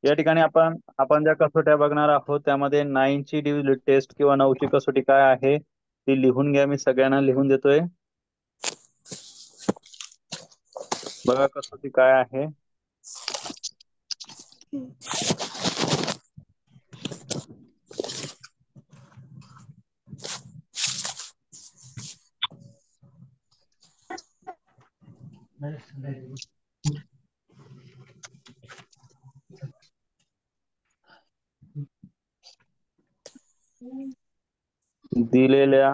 या ठिकाणी आपण आपण ज्या कसोट्या बघणार आहोत त्यामध्ये 9 ची टेस्ट किंवा 9 ची कसोटी काय आहे ती लिहून घ्या. मी सगळ्यांना लिहून देतोय. बघा कसोटी काय आहे. दिलेल्या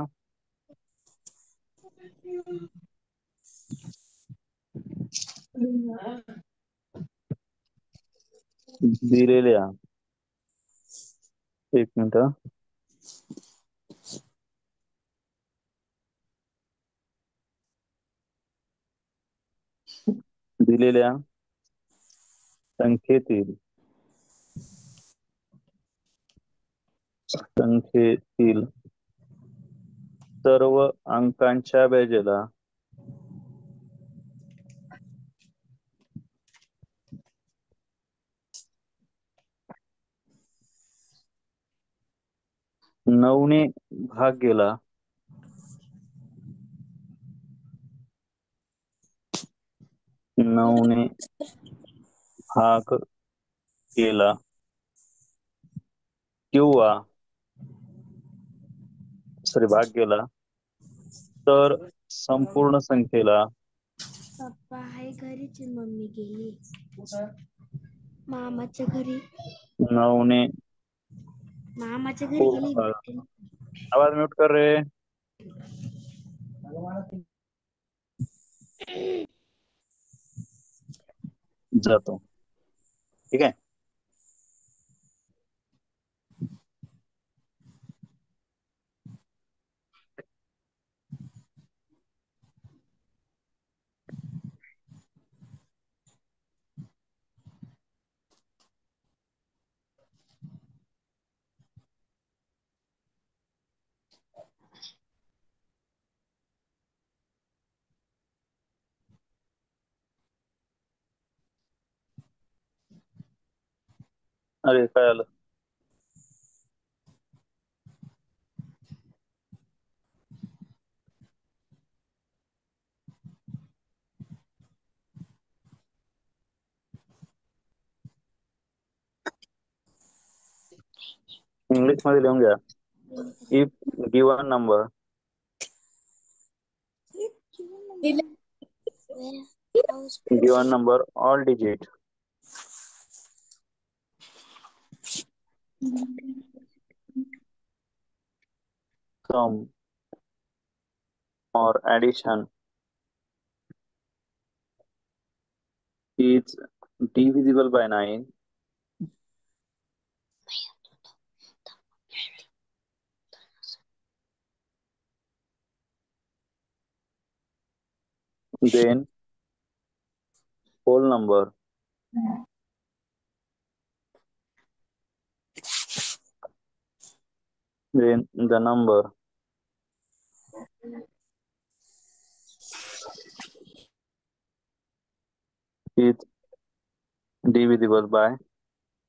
दिलेल्या एक मिनिट. दिलेल्या संख्येतील सर्व अंकांच्या बेरजेला नऊने भाग गेला किंवा भाग गेला तर संपूर्ण संख्येला पप्पा आहे घरीच, मम्मी गेली मामाच्या घरी. 9ने मामाच्या घरी गेली. आवाज म्यूट कर रे. जातो. ठीक आहे. अरे काय आलं. इंग्लिश मध्ये लिहून घ्या. If given number all digit sum or addition is divisible by 9, then whole number then the number is divisible by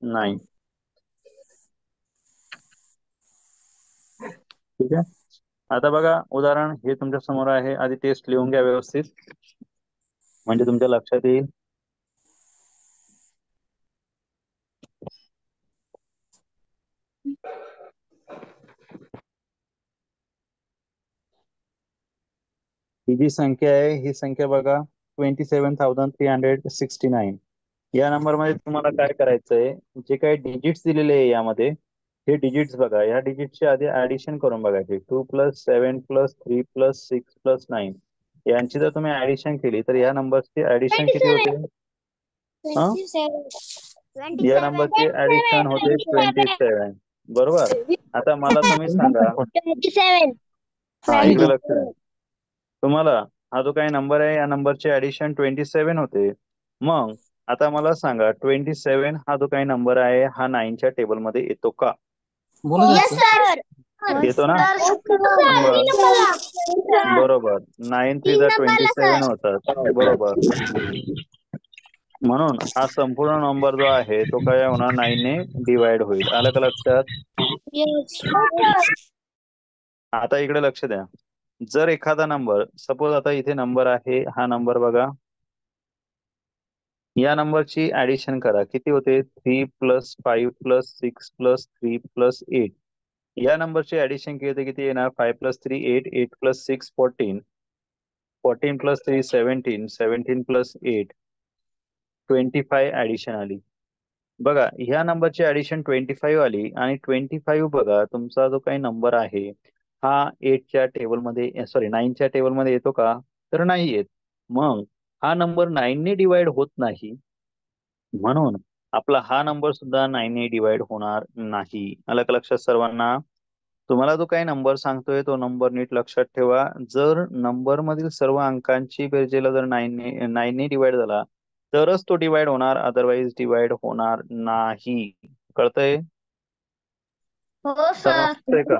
9. ठीक आहे. आता बघा उदाहरण हे तुमच्या समोर आहे. आधी टेस्ट लिहून घ्या व्यवस्थित म्हणजे तुमच्या लक्षात येईल. ही जी संख्या आहे ही संख्या बघा 27,369. या नंबर मध्ये तुम्हाला काय करायचंय, जे काही डिजिट्स दिलेले आहे यामध्ये हे डिजिट्स बघा. या डिजिटचे आधी ऍडिशन करून बघायचे. 2 + 7 + 3 + 6 + 9 यांची जर तुम्ही ऍडिशन केली तर या नंबरची ऍडिशन किती होते. या नंबरची ऍडिशन होते 27. बरोबर. आता मला तुम्ही सांगा. 27. हा इकडे लक्ष द्या. तुम्हाला हा जो काही नंबर आहे या नंबरचे ऍडिशन 27 होते. मग आता मला सांगा 27 हा जो काही नंबर आहे हा 9च्या टेबल मध्ये येतो का. येतो ना. बरोबर. 9 3 27 होतात. बरोबर. म्हणून हा संपूर्ण नंबर जो आहे तो काय होणार 9 ने डिवाइड होईल. आलं का लक्षात? आता इकडे लक्ष द्या. जर एखादा नंबर सपोज आता इथे नंबर आहे, हा नंबर बघा, या नंबरची ऍडिशन करा. किती होते? 3 प्लस 5 प्लस 6 प्लस 3 प्लस 8. या नंबरची ऍडिशन केली तर किती येणार? 5 plus 3 8, 8 plus 6 14, 14 plus 3 17, 17 plus 8 25 addition आली. बघा ह्या नंबरची ऍडिशन 25 आली आणि 25 बघा तुमचा जो काही नंबर आहे हा 8च्या टेबलमध्ये, सॉरी 9च्या टेबलमध्ये येतो का? तर नाही येत. मग हा नंबर 9 ने डिवाइड होत नाही, म्हणून आपला हा नंबर सुद्धा 9 ने डिवाइड होणार नाही. आलं का लक्षात सर्वांना? तुम्हाला जो काही नंबर सांगतोय तो नंबर नीट लक्षात ठेवा. जर नंबर मधील सर्व अंकांची बेरजेला जर 9 ने डिवाइड झाला तरच तो डिवाइड होणार, अदरवाईज डिवाइड होणार नाही. कळतंय? हो सर. समजतंय का?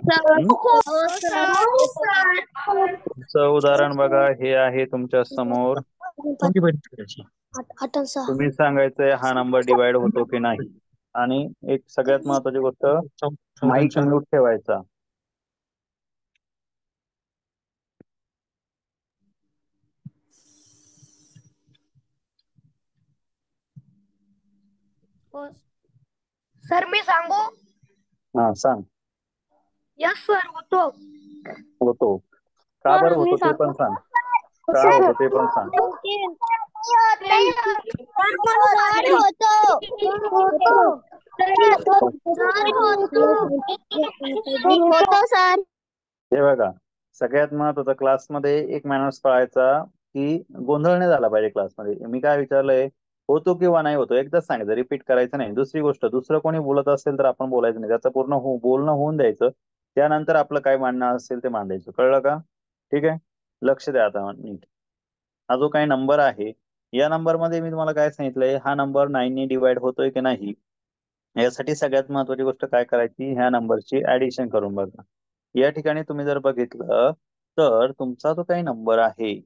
हो सर. तुमचं उदाहरण बघा, हे आहे तुमच्या समोर. तुम्ही सांगायचंय हा नंबर डिवाइड होतो की नाही. आणि एक सगळ्यात महत्वाची गोष्ट, माईक म्यूट ठेवायचा. सर मी सांगू? हा सांग. यस सर होतो. होतो. का बरं होतो ते पण सांग. का होतो ते पण सांग. होतो सर. हे बघा, सगळ्यात महत्वाचं क्लासमध्ये एक मॅनर्स पाळायचा की गोंधळ नाही झाला पाहिजे क्लासमध्ये. मी काय विचारलंय, होतो किंवा नाही होतो एकदाच सांगायचं, रिपीट करायचं नाही. दुसरी गोष्ट, दुसरं कोणी बोलत असेल तर आपण बोलायचं नाही, त्याचं पूर्ण बोलणं होऊन द्यायचं. त्यानंतर आपलं काय मांडणं असेल ते मांडायचं. कळलं का? ठीक आहे, लक्ष द्या आता नीट. हा जो काही नंबर आहे या नंबर मध्ये मी तुम्हाला काय सांगितलंय, हा नंबर 9 ने डिवाइड होतोय की नाही. यासाठी सगळ्यात महत्वाची गोष्ट काय करायची, ह्या नंबरची ऍडिशन करून बघा. या ठिकाणी तुम्ही जर बघितलं तर तुमचा जो काही नंबर आहे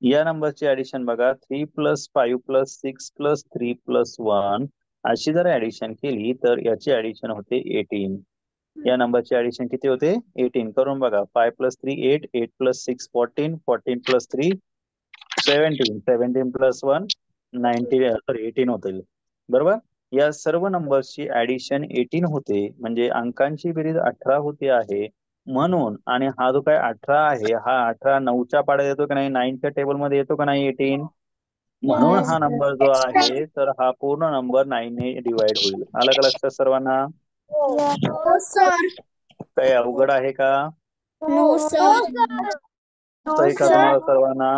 या नंबरची ऍडिशन बघा, 3 प्लस 5 प्लस 6 प्लस 3 प्लस 1 अशी जर ऍडिशन केली तर याची ऍडिशन होते 18. या नंबरची ऍडिशन किती होते? 18. करून बघा. 5 plus 3 8, 8 plus 6 14, 14 plus 3 17, 17 plus 1 19, sorry 18 होतील. बरोबर? या सर्व नंबरची ऍडिशन 18 होते, म्हणजे अंकांची बेरीज 18 होते आहे. म्हणून, आणि हा जो काही 18 आहे हा 18 9च्या पाड्यात येतो की नाही, 9च्या टेबल मध्ये येतो का नाही 18. म्हणून हा नंबर जो आहे तर हा पूर्ण नंबर 9 ने डिवाइड होईल. आलं का लक्षात सर्वांना? हो सर. काही अवघड आहे का? No sir. आहे का तुम्हाला सर्वांना?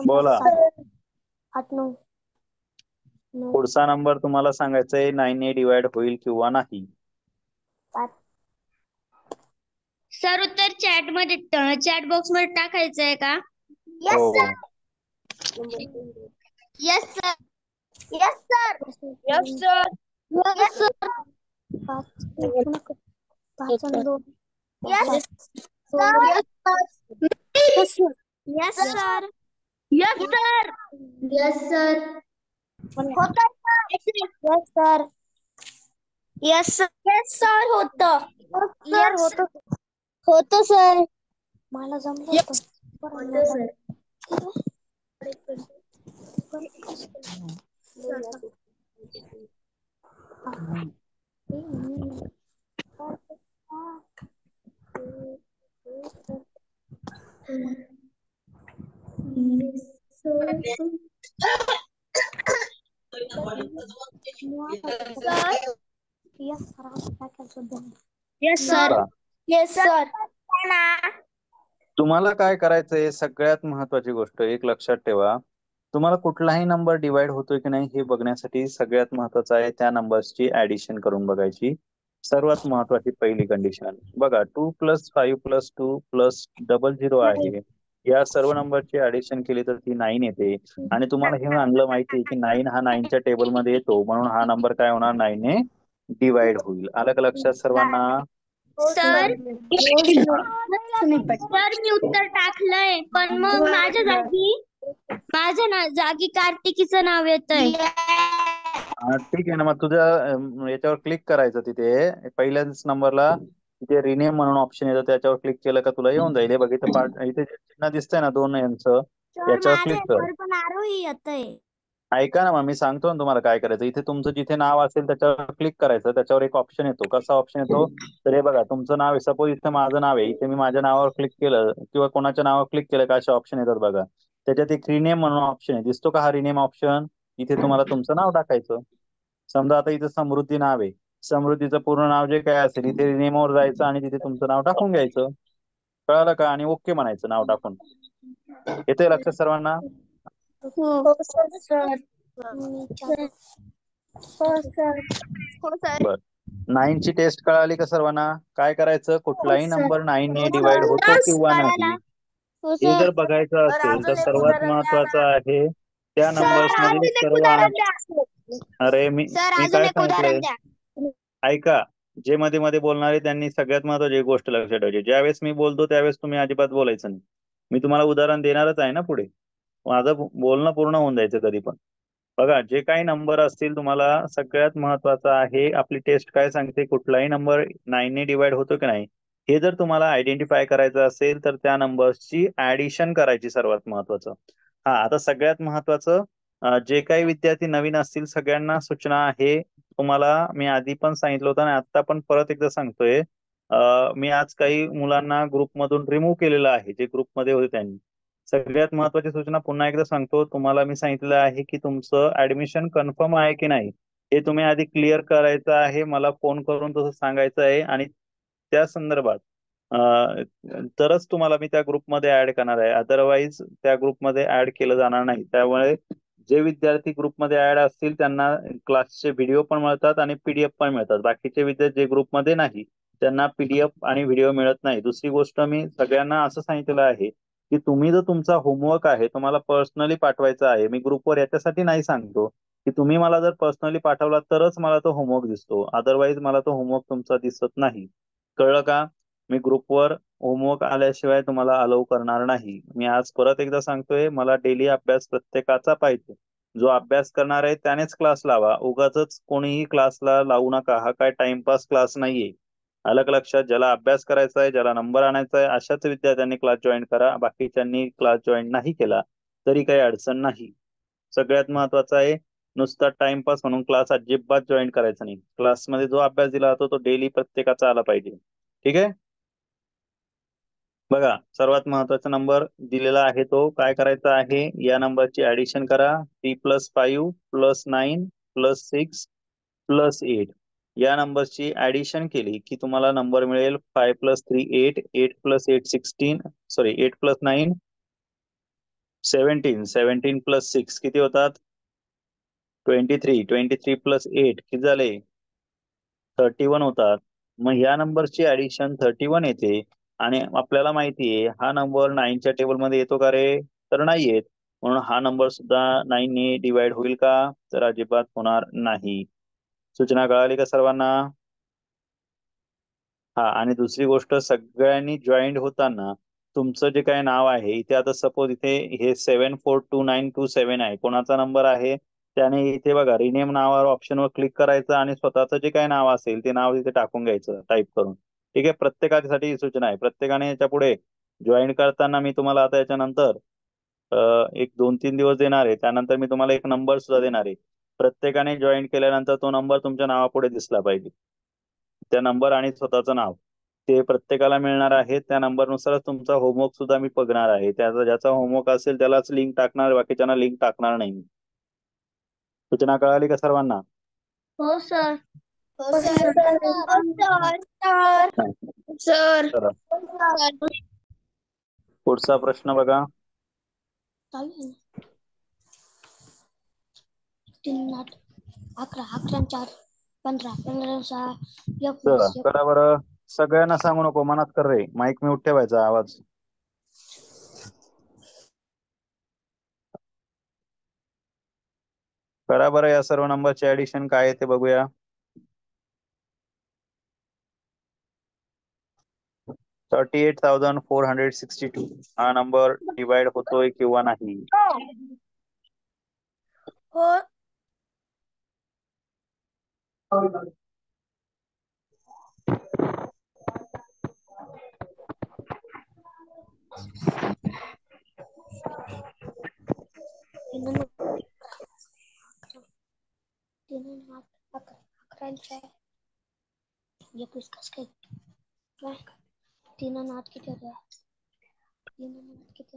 बोला. 8 9. पुढचा नंबर तुम्हाला सांगायचा आहे 9 ने डिवाइड होईल किंवा नाही. सर उत्तर चॅट मध्ये, चॅट बॉक्स मध्ये टाकायचं आहे का? हो. Yes sir. Yes sir. Yes sir. Yes sir. 5 आणि 2. Yes sir. Yes sir. Yes sir. Yes sir. Yes sir. होतं yes sir. Yes sir. Yes sir होतं. यस होतं. होतं सर. मला जमलं होतं सर. Yes sir. बघा, यस सर. तुम्हाला काय करायचंय, सगळ्यात महत्वाची गोष्ट एक लक्षात ठेवा. तुम्हाला कुठलाही नंबर डिवाइड होतोय की नाही हे बघण्यासाठी सगळ्यात महत्वाचं आहे त्या नंबर्सची ऍडिशन करून बघायची. सर्वात महत्वाची पहिली कंडिशन बघा, 2 प्लस 5 प्लस 2 प्लस 00 आहे. या सर्व नंबरची ऍडिशन केली तर ती 9 येते. आणि तुम्हाला हे चांगलं माहिती आहे की 9 हा 9च्या टेबल मध्ये येतो, म्हणून हा नंबर काय होणार, 9 ने डिवाइड होईल. आलं का लक्षात सर्वांना? सर मी उत्तर टाकलंय पण मग माझ्या जागी कार्तिकीचं नाव येतंय. ठीक आहे ना, मग तुझ्या याच्यावर क्लिक करायचं तिथे पहिल्याच नंबरला तिथे रिनेम म्हणून ऑप्शन येतं, त्याच्यावर क्लिक केलं का तुला येऊन जाईल. हे बघ इथे इथे जे चिन्ह दिसतंय ना 2 यांचं, याच्यावर क्लिक कर. पण आरोही येतंय. ऐका ना, मग मी सांगतो ना तुम्हाला काय करायचं. इथे तुमचं जिथे नाव असेल त्याच्यावर क्लिक करायचं, त्याच्यावर एक ऑप्शन येतो. कसा ऑप्शन येतो तर हे बघा, तुमचं नाव आहे, सपोज इथे माझं नाव आहे, इथे मी माझ्या नावावर क्लिक केलं किंवा कोणाच्या नावावर क्लिक केलं का असे ऑप्शन येतात बघा. त्याच्यात एक रिनेम म्हणून ऑप्शन आहे, दिसतो का हा रिनेम ऑप्शन? इथे तुम्हाला तुमचं नाव टाकायचं. समजा आता इथे समृद्धी नाव आहे, समृद्धीचं पूर्ण नाव जे काय असेल इथे रिनेमवर जायचं आणि तिथे तुमचं नाव टाकून घ्यायचं. कळालं का? आणि ओके म्हणायचं नाव टाकून. येतंय लक्षात सर्वांना? हो सर. बर, 9 ची टेस्ट कळाली का सर्वांना? काय करायचं, कुठलाही नंबर 9 ने डिवाइड होतो किंवा नाही हे जर बघायचं असेल तर सर्वात महत्वाचं आहे त्या नंबर्स मधील सर्व अरे मी काय सांगितलंय ऐका. जे मध्ये मध्ये बोलणारे त्यांनी सगळ्यात महत्वाची एक गोष्ट लक्षात ठेवायची, ज्यावेळेस मी बोलतो त्यावेळेस तुम्ही अजिबात बोलायचं नाही. मी तुम्हाला उदाहरण देणारच आहे ना पुढे, माझं बोलणं पूर्ण होऊन जायचं कधी पण. बघा, जे काही नंबर असतील तुम्हाला सगळ्यात महत्वाचं आहे आपली टेस्ट काय सांगते, कुठलाही नंबर 9 ने डिवाइड होतो की नाही हे जर तुम्हाला आयडेंटिफाय करायचं असेल तर त्या नंबर्सची ऍडिशन करायची सर्वात महत्वाचं. हा, आता सगळ्यात महत्वाचं जे काही विद्यार्थी नवीन असतील सगळ्यांना सूचना आहे. तुम्हाला मी आधी पण सांगितलं होतं आणि आता पण परत एकदा सांगतोय, मी आज काही मुलांना ग्रुपमधून रिमूव्ह केलेलं आहे, जे ग्रुपमध्ये होते त्यांनी. सगळ्यात महत्वाची सूचना पुन्हा एकदा सांगतो तुम्हाला, मी सांगितलं आहे की तुमचं ऍडमिशन कन्फर्म आहे की नाही हे तुम्ही आधी क्लिअर करायचं आहे, मला फोन करून तसं सांगायचं आहे आणि त्या संदर्भात तरच तुम्हाला मी त्या ग्रुपमध्ये ऍड करणार आहे, अदरवाईज त्या ग्रुपमध्ये ऍड केलं जाणार नाही. त्यामुळे जे विद्यार्थी ग्रुपमध्ये ऍड असतील त्यांना क्लासचे व्हिडिओ पण मिळतात आणि पीडीएफ पण मिळतात. बाकीचे विद्यार्थी जे ग्रुपमध्ये नाही त्यांना पीडीएफ आणि व्हिडिओ मिळत नाही. दुसरी गोष्ट, मी सगळ्यांना असं सांगितलेलं आहे की तुम्ही जर तुमचा होमवर्क आहे तुम्हाला पर्सनली पाठवायचा आहे, मी ग्रुपवर याच्यासाठी नाही सांगतो की तुम्ही मला जर पर्सनली पाठवला तरच मला तो होमवर्क दिसतो, अदरवाईज मला तो होमवर्क तुमचा दिसत नाही. कळलं का? मी ग्रुपवर होमवर्क आल्याशिवाय तुम्हाला अलाउ करणार नाही. मी आज परत एकदा सांगतोय, मला डेली अभ्यास प्रत्येकाचा पाहिजे. जो अभ्यास करणार आहे त्यानेच क्लास लावा, उगाच कोणीही क्लासला लावू नका. हा काय टाइमपास क्लास नाहीये. अलग लक्षात, ज्याला अभ्यास करायचा आहे, ज्याला नंबर आणायचा आहे अशाच विद्यार्थ्यांनी क्लास जॉईन करा. बाकीच्यांनी क्लास जॉईन नाही केला तरी काही अडचण नाही. सगळ्यात महत्वाचं आहे, नुसता टाइमपास म्हणून क्लास अजिबात जॉईन करायचा नाही. क्लासमध्ये जो अभ्यास दिला जातो तो डेली प्रत्येकाचा आला पाहिजे. ठीक आहे? बघा, सर्वात महत्वाचा नंबर दिलेला आहे तो काय करायचा आहे, या नंबरची ऍडिशन करा. 3+5 +9 +6 +8 या नंबरची ऍडिशन केली की तुम्हाला नंबर मिळेल 5+3 8 8+8 16 सॉरी 8+9 17 17+6 किती होतात 23 23+8 किती झाले 31 होतात. मग या नंबरची ऍडिशन 31 येते आणि आपल्याला माहिती आहे हा नंबर 9च्या टेबलमध्ये येतो का रे, तर नाही येत. म्हणून हा नंबर सुद्धा 9 ने डिवाइड होईल का, तर अजिबात होणार नाही. सूचना कळाली का सर्वांना? हा, आणि दुसरी गोष्ट, सगळ्यांनी जॉईंट होताना तुमचं जे काही नाव आहे इथे, आता सपोज इथे हे 742927 आहे, कोणाचा नंबर आहे त्याने इथे बघा रिनेम नावावर ऑप्शनवर क्लिक करायचं आणि स्वतःचं जे काही नाव असेल ते नाव तिथे टाकून घ्यायचं टाईप करून. ठीक आहे? प्रत्येकासाठी ही सूचना आहे. प्रत्येकाने याच्या पुढे जॉईन करताना मी तुम्हाला आता याच्यानंतर एक 2-3 दिवस देणार आहे, त्यानंतर मी तुम्हाला एक नंबर सुद्धा देणार आहे. प्रत्येकाने जॉईन केल्यानंतर तो नंबर तुमच्या नावापुढे दिसला पाहिजे. त्या नंबर आणि स्वतःचं नाव ते प्रत्येकाला मिळणार आहे. त्या नंबरनुसारच तुमचा होमवर्क सुद्धा मी बघणार आहे. त्याचा ज्याचा होमवर्क असेल त्यालाच लिंक टाकणार, बाकीच्यांना लिंक टाकणार नाही. सूचना कळाली का सर्वांना? हो सर. हो सर. सर. चला, पुढचा प्रश्न बघा. 3 8 11 11 4 15 15 6 चला करा बरं. सगळ्यांना सांगू नको, मनात कर रे. माईक म्यूट ठेवायचा, आवाज. करा बरं, या सर्व नंबरचे ऍडिशन काय आहे ते बघूया. 38,462 हा नंबर डिवाइड होतोय किंवा नाही? हो. तीन आणि आठ किती होते? तीन आणि आठ किती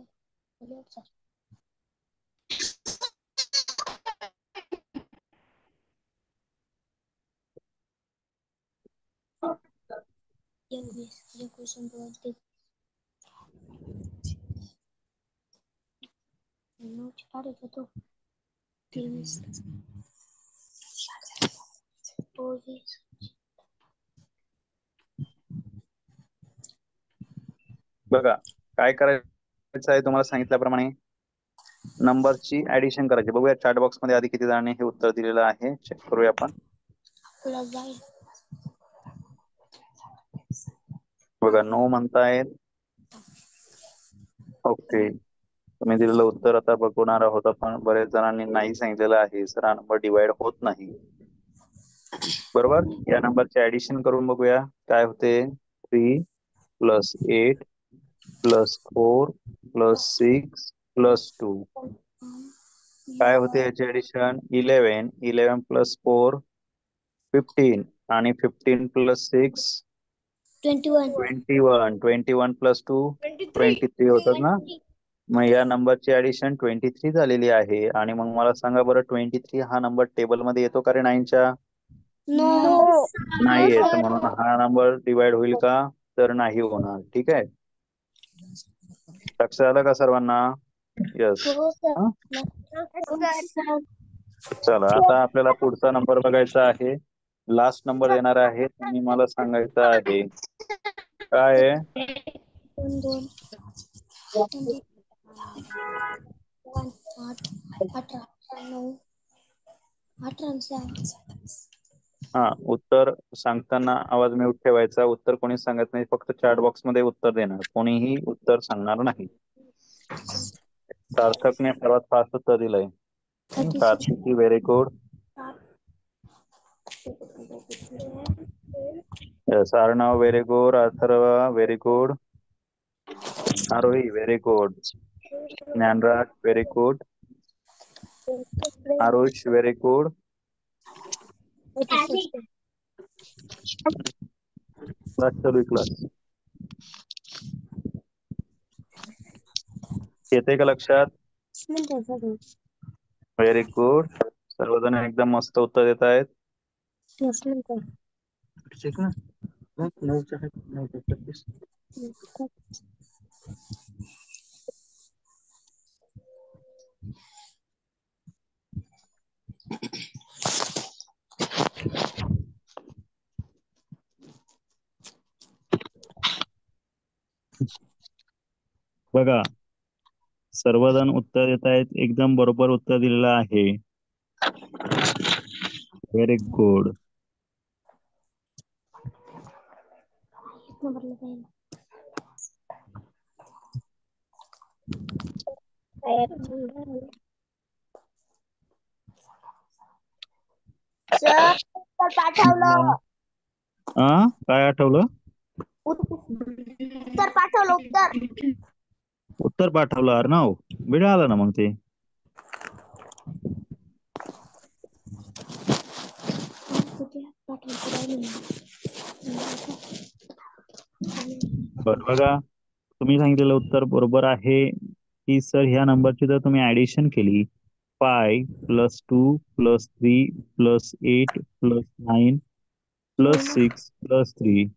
होते? बघा काय करायचं आहे तुम्हाला सांगितल्याप्रमाणे नंबरची ऍडिशन करायची. बघूया चॅट बॉक्स मध्ये आधी किती जणांनी हे उत्तर दिलेलं आहे, चेक करूया आपण. बघा 9 म्हणतायत. ओके, तुम्ही दिलेलं उत्तर आता बघणार आहोत आपण. बरेच जणांनी नाही सांगितलेलं आहे, सर हा नंबर डिवाइड होत नाही. बरोबर, या नंबरचे ऍडिशन करून बघूया काय होते. 3 + 8 + 4 + 6 + 2 काय होते याचे ऍडिशन? 11 11 + 4 15 आणि 15 + 6 21 21 21 + 2 23 होतात ना. मग या नंबरची ऍडिशन 23 झालेली आहे. आणि मग मला सांगा बरं, 23 हा नंबर टेबल मध्ये येतो का रे 9च्या? नो. नाही येत, म्हणून हा नंबर डिवाइड होईल का? तर नाही होणार. ठीक आहे, लक्षात आलं का सर्वांना? यस. हो सर. चला आता आपल्याला पुढचा नंबर बघायचा आहे. लास्ट नंबर येणार आहे आणि मला सांगायचं आहे काय आहे. 18 हा, उत्तर सांगताना आवाज म्यूट ठेवायचा. उत्तर कोणी सांगत नाही, फक्त चॅट बॉक्स मध्ये उत्तर देणार, कोणीही उत्तर सांगणार नाही. सार्थकने सर्वात फास्ट उत्तर दिलंय. Kartiki very good. Yes, Arnav very good. Atharva very good. Aarohi very good. Dnyanraj very good. Aarush very good. Class चालू आहे, क्लास. येते का लक्षात? Very good. सर्वजण एकदम मस्त उत्तर देत आहेत. बघा सर्वजण उत्तर देत आहेत, एकदम बरोबर उत्तर दिलेलं आहे. Very good. सर पाठवलं. काय आठवलं? उत्तर पाठवलं. उत्तर पाठवलं अर्णव, वेळ आला ना मग ते. बरं बघा, तुम्ही सांगितलेलं उत्तर बरोबर आहे की सर ह्या नंबरची जर तुम्ही ऍडिशन केली 5 + 2 + 3 + 8 + 9 + 6 + 3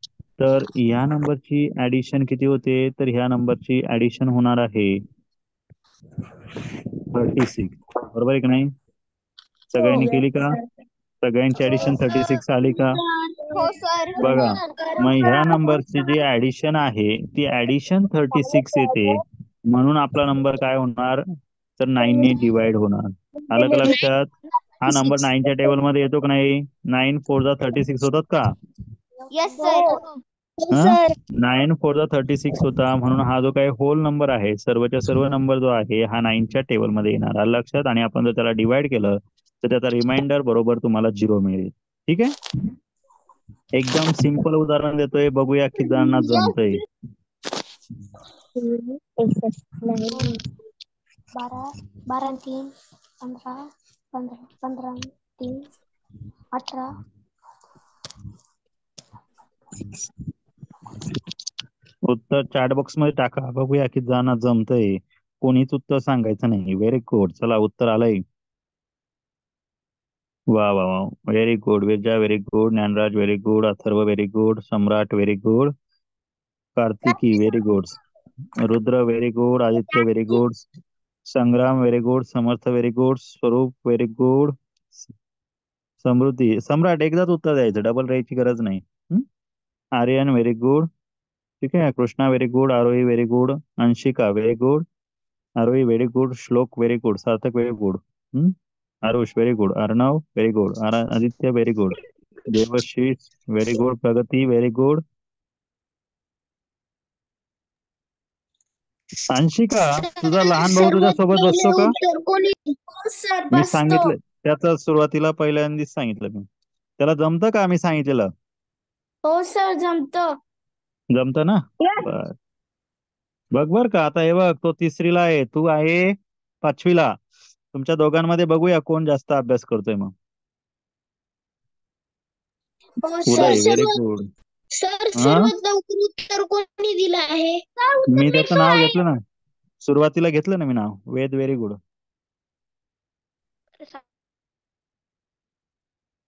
तर ह्या नंबरची ऍडिशन किती होते? तर ह्या नंबरची ऍडिशन होणार आहे 36. बरोबर आहे की नाही? सगळ्यांनी केली का? सगळ्यांची ऍडिशन 36 आली का? हो सर. बघा मग ह्या नंबरची जी ऍडिशन आहे ती ऍडिशन 36 येते, म्हणून आपला नंबर काय होणार? तर 9 ने डिवाइड होणार. आलं का लक्षात? हा नंबर 9च्या टेबल मध्ये येतो का नाही? 9 4 36 होतात का? Yes sir. हा सर 9 4 36 होता, म्हणून हा जो काही होल नंबर आहे सर्वच्या सर्व नंबर जो आहे हा 9च्या टेबलमध्ये येणार आलं लक्षात. आणि आपण जर त्याला डिवाइड केलं तर त्याचा रिमाइंडर बरोबर तुम्हाला 0 मिळेल. ठीक आहे, एकदम सिंपल उदाहरण देतोय, बघूया किती जणांना जमतंय. 12 12 3 15 15 15 3 18 उत्तर चॅट बॉक्स मध्ये टाका, बघूया किती जणांना जमतंय. कोणीच उत्तर सांगायचं नाही. व्हेरी गुड, चला उत्तर आलंय. वा वा वा, very good. Vijay very good, Dnyanraj very good, Atharva very good, Samrat very good, Kartiki very good, Rudra very good, Aditya very good, Sangram very good, Samarth very good, Swaroop very good, Samruddhi. Samrat एकदाच उत्तर द्यायचं, डबल राहायची गरज नाही. Aryan very good. ठीक आहे, Krishna very good, Aarohi very good, Anshika very good, Aarohi very good, Shlok very good, Sarthak very good, Aarush very good, Arnav very good, Aditya very good, Devashish very good, Pragati very good. Anshika, तुझा लहान भाऊ तुझ्या सोबत बसतो का? सर मी बसतो. सांगितलं त्याचं, सुरुवातीला पहिल्यांदाच सांगितलं मी त्याला. जमतं का? मी सांगितलेलं हो सर जमतं. जमतं ना? बर, बघ बर का. आता हे बघ, तो 3रीला आहे, तू आहे 5वीला. तुमच्या दोघांमध्ये बघूया कोण जास्त अभ्यास करतोय. मग हो सर. उदय व्हेरी गुड. सर हा, सर्वात लवकर उत्तर कोणी दिलं आहे? मी त्याचं नाव घेतलं ना, सुरुवातीला घेतलं ना मी नाव. वेद व्हेरी गुड.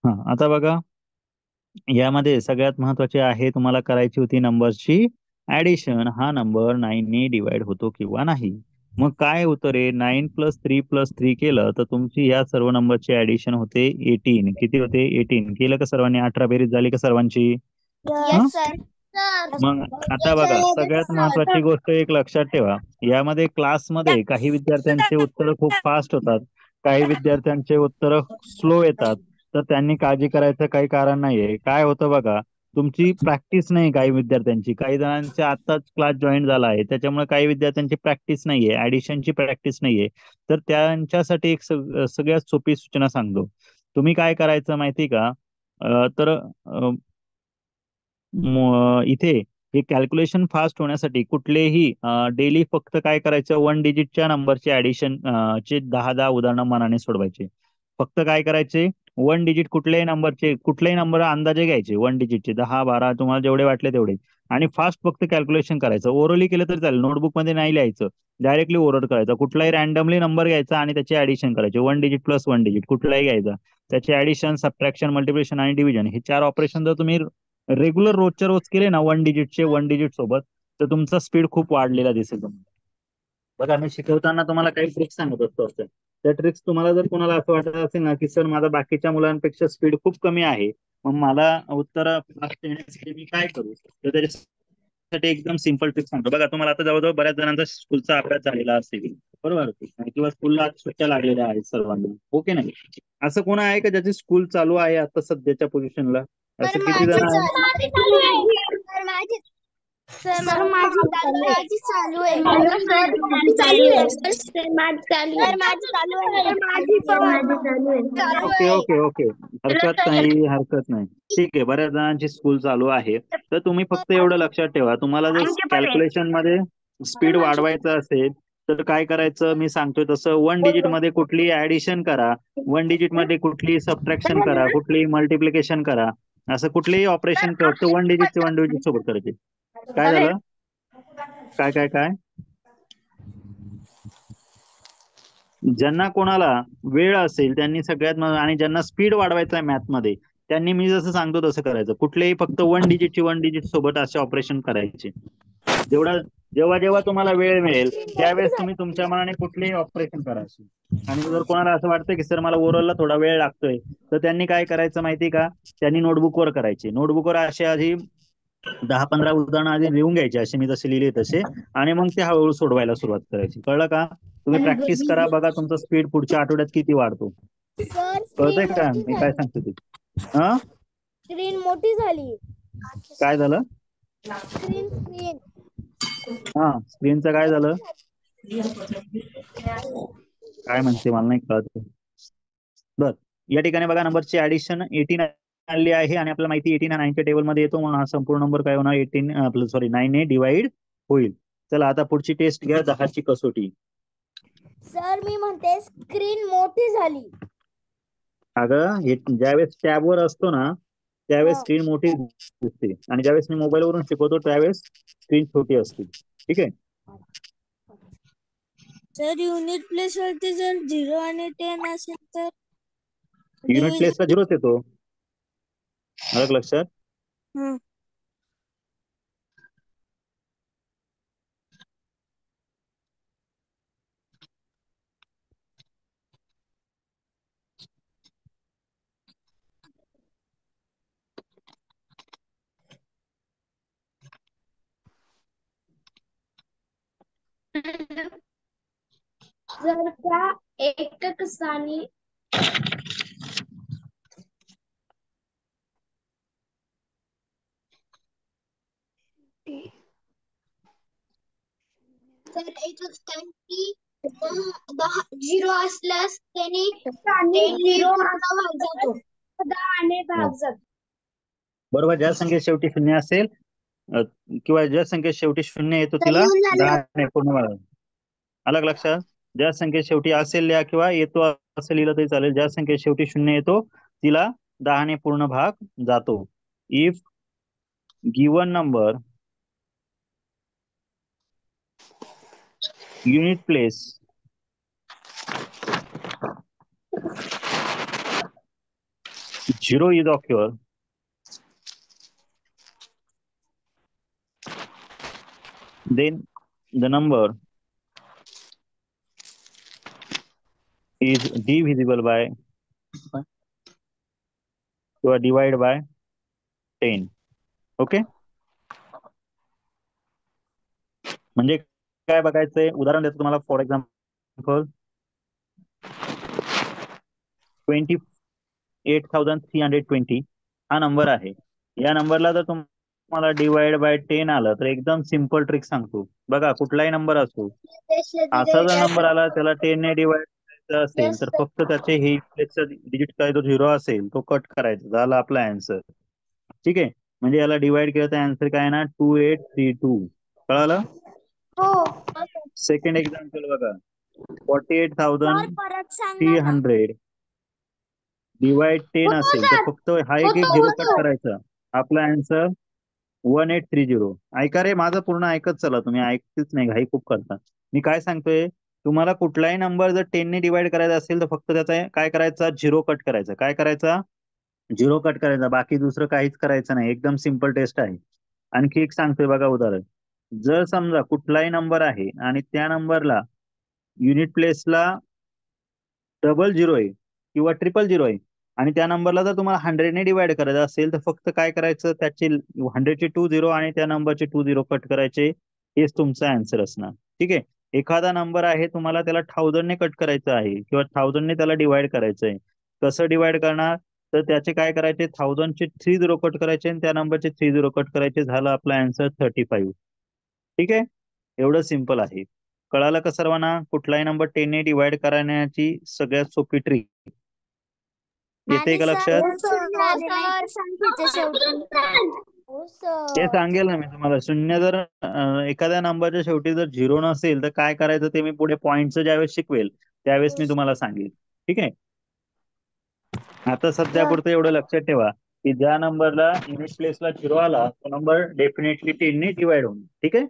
हा, आता बघा, यामध्ये सगळ्यात महत्वाचे आहे, तुम्हाला करायची होती नंबरची ऍडिशन. हा नंबर 9 ने डिवाइड होतो किंवा नाही. मग काय उत्तर आहे? 9 + 3 केलं तर तुमची या सर्व नंबरची ऍडिशन होते 18. किती होते? 18. केलं का सर्वांनी? 18 बेरीज झाली का सर्वांची? Yes sir. मग आता बघा, सगळ्यात महत्वाची गोष्ट एक लक्षात ठेवा, यामध्ये क्लासमध्ये काही विद्यार्थ्यांचे उत्तर खूप फास्ट होतात, काही विद्यार्थ्यांचे उत्तर स्लो येतात. तर त्यांनी काळजी करायचं काही कारण नाहीये. काय होतं बघा, तुमची प्रॅक्टिस नाही काही विद्यार्थ्यांची. काही जणांचे आत्ताच क्लास जॉईन झाला आहे, त्याच्यामुळे काही विद्यार्थ्यांची प्रॅक्टिस नाहीये, ऍडिशनची प्रॅक्टिस नाहीये. तर त्यांच्यासाठी एक सगळ्यात सोपी सूचना सांगतो. तुम्ही काय करायचं माहिती का? तर इथे हे कॅल्क्युलेशन फास्ट होण्यासाठी कुठलेही डेली फक्त काय करायचं, 1 डिजिटच्या नंबरचे ऍडिशन चे 10 उदाहरणं मनाने सोडवायचे. फक्त काय करायचे, 1 डिजिट कुठल्याही नंबरचे, कुठल्याही नंबर अंदाजे घ्यायचे, 1 डिजिटचे 10 12 तुम्हाला जेवढे वाटले तेवढे, आणि फास्ट फक्त कॅल्क्युलेशन करायचं. ओरली केलं तरी चालेल, नोटबुक मध्ये नाही लिहायचं, डायरेक्टली ओरल करायचा. कुठलाही रॅन्डमली नंबर घ्यायचा आणि त्याचे ऍडिशन करायचे. 1 डिजिट + 1 डिजिट कुठलाही घ्यायचा, त्याचे ऍडिशन, सबट्रॅक्शन, मल्टिप्लिकेशन आणि डिव्हिजन हे 4 ऑपरेशन जर तुम्ही रेग्युलर रोजच्या रोज केले ना 1 डिजिटचे 1 डिजिट सोबत, तर तुमचा स्पीड खूप वाढलेला दिसेल तुम्हाला. बघा, मी शिकवताना तुम्हाला काही ट्रिक्स सांगत असतो असं. त्या ट्रिक्स तुम्हाला जर कोणाला असं वाटत असेल ना की सर माझा बाकीच्या मुलांपेक्षा स्पीड खूप कमी आहे, मग मला उत्तर फास्ट येण्यासाठी मी काय करू, तर त्याच्यासाठी एकदम सिंपल ट्रिक सांगतो. बघा, तुम्हाला आता जवळजवळ बऱ्याच जणांचा स्कूलचा अभ्यास झालेला असेल, बरोबर, किंवा स्कूलला सुट्ट्या लागलेल्या आहेत सर्वांना, हो की नाही? असं कोण आहे का ज्याची स्कूल चालू आहे आता सध्याच्या पोझिशनला? असं किती जण आहे? माझी चालू आहे. माझी चालू आहे. ओके ओके ओके, हरकत नाही, हरकत नाही. ठीक आहे, बऱ्याच जणांची स्कूल चालू आहे. तर तुम्ही फक्त एवढं लक्षात ठेवा, तुम्हाला जर कॅल्क्युलेशन मध्ये स्पीड वाढवायचं असेल तर काय करायचं, मी सांगतोय तसं 1 डिजिट मध्ये कुठली ऍडिशन करा, 1 डिजिट मध्ये कुठली सबट्रॅक्शन करा, कुठली मल्टिप्लिकेशन करा, असं कुठलेही ऑपरेशन फक्त 1 डिजिटचे 1 डिजिट सोबत करायचे. काय झालं? काय काय काय? ज्यांना कोणाला वेळ असेल त्यांनी सगळ्यात आणि ज्यांना स्पीड वाढवायचा आहे मॅथ मध्ये, त्यांनी मी जसं सांगतो तसं करायचं. कुठलेही फक्त 1 डिजिटची 1 डिजिट सोबत असे ऑपरेशन करायचे. जेव्हा जेव्हा तुम्हाला वेळ मिळेल त्यावेळेस तुम्ही तुमच्या मनाने कुठलेही ऑपरेशन करायचे. आणि जर कोणाला असं वाटतं की सर मला ओरलला थोडा वेळ लागतोय, तर त्यांनी काय करायचं माहिती का? त्यांनी नोटबुकवर करायचे. नोटबुकवर असे आधी 10-15 उदाहरणं आधी लिहून घ्यायचे, असे मी जसे लिहिले तसे, आणि मग ते हळूहळू सोडवायला सुरुवात करायची. कळलं का? तुम्ही प्रॅक्टिस करा, बघा तुमचा स्पीड पुढच्या आठवड्यात किती वाढतो. कळतंय का मी काय सांगतो ते? हा, स्क्रीन मोठी झाली. काय झालं? स्क्रीन स्क्रीन हा, स्क्रीनचं काय झालं? काय म्हणते मला नाही कळत. बर, या ठिकाणी बघा नंबरची ऍडिशन 18 आली आहे आणि आपल्याला माहिती 18 हा 9च्या टेबल मध्ये येतो, म्हणून हा संपूर्ण नंबर काय होणार 9 ने डिवाइड होईल. चला आता पुढची टेस्ट घ्या, 10ची कसोटी. सर मी म्हणते स्क्रीन मोठी झाली. अगं ज्यावेळेस टॅबवर असतो ना त्यावेळेस स्क्रीन मोठी दिसते आणि ज्यावेळेस मी मोबाईल वरून शिकवतो त्यावेळेस स्क्रीन छोटी असते. ठीक आहे. सर युनिट प्लेस वरती जर 0 आणि 10 असेल तर युनिट प्लेसला 0च येतो. आलं लक्षात? जर त्या एकक स्थानी तर एकक स्थानी 0 असल्यास त्याने 10 भाग जातो. 10 ने भाग जातो. बरोबर, ज्या संख्येत शेवटी 0 असेल किंवा ज्या संख्येत शेवटी 0 येतो तिला 10 ने पूर्ण भाग. आलं लक्षात? ज्या संख्येत शेवटी असेल लिहा किंवा येतो असं लिहिलं तरी चालेल. ज्या संख्येत शेवटी 0 येतो तिला 10 ने पूर्ण भाग जातो. If given number unit place zero is occur, then the number is divisible by or divided by 10. Okay, म्हणजे काय बघायचंय, उदाहरण देतो तुम्हाला. फॉर एक्झाम्पल 28,320 हा नंबर आहे. या नंबरला जर तुम्हाला डिवाइड बाय 10 आलं तर एकदम सिंपल ट्रिक सांगतो बघा. कुठलाही नंबर असो, असा जर नंबर आला त्याला 10 ने डिवाइड करायचं असेल तर फक्त त्याचे हे डिजिट काय जो 0 असेल तो कट करायचा, झाला आपला आन्सर. ठीक आहे, म्हणजे याला डिवाइड केलं तर आन्सर काय ना 2832. कळालं? सेकंड एक्झाम्पल बघा, 48,300 डिवाइड 10 असेल तर फक्त हा एक 0 कट करायचा, आपला आन्सर 1830. ऐका रे, माझं पूर्ण ऐकत चला, तुम्ही ऐकतेच नाही, घाई खूप करता. मी काय सांगतोय, तुम्हाला कुठलाही नंबर जर 10 ने डिवाइड करायचा असेल तर फक्त त्याचा काय करायचा, 0 कट करायचा. काय करायचा? 0 कट करायचा, बाकी दुसरं काहीच करायचं नाही. एकदम सिंपल टेस्ट आहे. आणखी एक सांगतोय बघा उदाहरण. जर समजा कुठलाही नंबर आहे आणि त्या नंबरला युनिट प्लेसला 00 आहे किंवा 000 आहे आणि त्या नंबरला जर तुम्हाला 100 ने डिवाइड करायचं असेल तर फक्त काय करायचं, त्याचे 100चे 20 आणि त्या नंबरचे 20 कट करायचे. हेच तुमचा आन्सर असणार. ठीक आहे. एखादा नंबर आहे तुम्हाला त्याला 1000 ने कट करायचं आहे किंवा 1000 ने त्याला डिवाइड करायचं आहे. कसं डिवाइड करणार, तर त्याचे काय करायचे, 1000चे 30 कट करायचे आणि त्या नंबरचे 30 कट करायचे, झालं आपला आन्सर 35. ठीक आहे, एवढं सिंपल आहे. कळालं का सर्वांना? कुठलाही नंबर 10 ने डिवाइड करण्याची सगळ्यात सोपी ट्रिक येते का लक्षात? ते सांगेल ना मी तुम्हाला. शून्य जर एखाद्या नंबरच्या शेवटी जर 0 नसेल तर काय करायचं ते मी पुढे पॉईंटचं ज्यावेळेस शिकवेल त्यावेळेस मी तुम्हाला सांगेल. ठीक आहे, आता सध्या पुरतं एवढं लक्षात ठेवा की ज्या नंबरला युनिट प्लेसला 0 आला तो नंबर डेफिनेटली 10 ने डिवाइड होईल. ठीक आहे,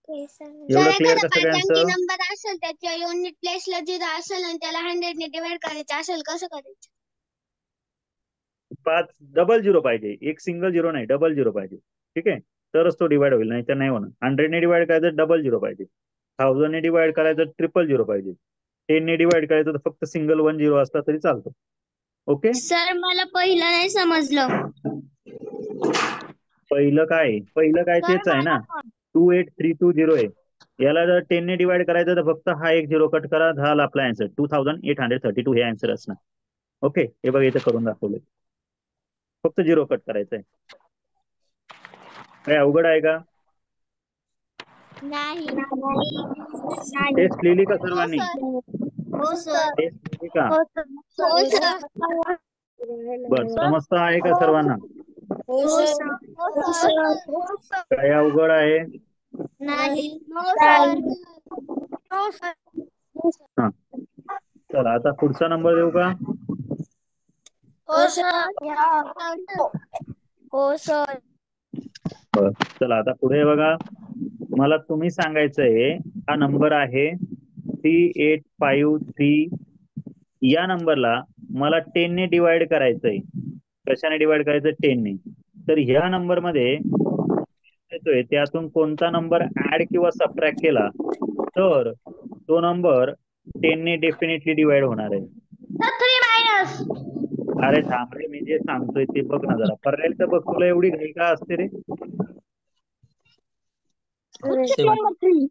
एवढं क्लिअर का सगळ्यांचं? नंबर असेल त्याच्या युनिट प्लेसला 0 असेल आणि त्याला 100 ने डिवाइड करायचं असेल, कसं करायचं? 5 डबल 0 पाहिजे, एक सिंगल 0 नाही, डबल 0 पाहिजे. ठीक आहे, तरच तो डिवाइड होईल, नाही तर नाही होणार. 100 ने डिवाइड करायचं डबल 0 पाहिजे, 1000 ने डिवाइड करायचं 000 पाहिजे, 10 ने डिवाइड करायचं तर फक्त सिंगल 1 0 असला तरी चालतो. ओके सर मला पहिलं नाही समजलं. पहिलं काय तेच आहे ना, 28320 आहे. याला जर 10 ने डिवाइड करायचं तर फक्त हा एक 0 कट करा, झाला आपला आन्सर 2832 हे आन्सर असणार. ओके, हे बघा इथे करून दाखवलं, फक्त 0 कट करायचं आहे. काय अवघड आहे का? नाही. टेस्ट लिहिली का हो सर्वांनी? सर. हो सर. टेस्ट लिहिली का? हो सर. बर, समजत आहे का सर्वांना? हो सर. हो सर. काय अवघड आहे? नाही. हो सर. हो सर. हा, चला आता पुढचा नंबर देऊ का? हो सर. हो सर. बर, चला आता पुढे बघा. मला तुम्ही सांगायचंय हा नंबर आहे 3853. या नंबरला मला 10 ने डिवाइड करायचंय. कशाने डिवाइड करायचं? 10 ने. तर ह्या नंबर मध्ये येतोय त्यातून कोणता नंबर ऍड किंवा सबट्रॅक्ट केला तर तो नंबर 10 ने डेफिनेटली डिवाइड होणार आहे. 3 मायनस. अरे थांब रे, मी जे सांगतोय ते बघ ना जरा. पर्याय तर बघ, तुला एवढी घाई का असते रे? नंबर 3.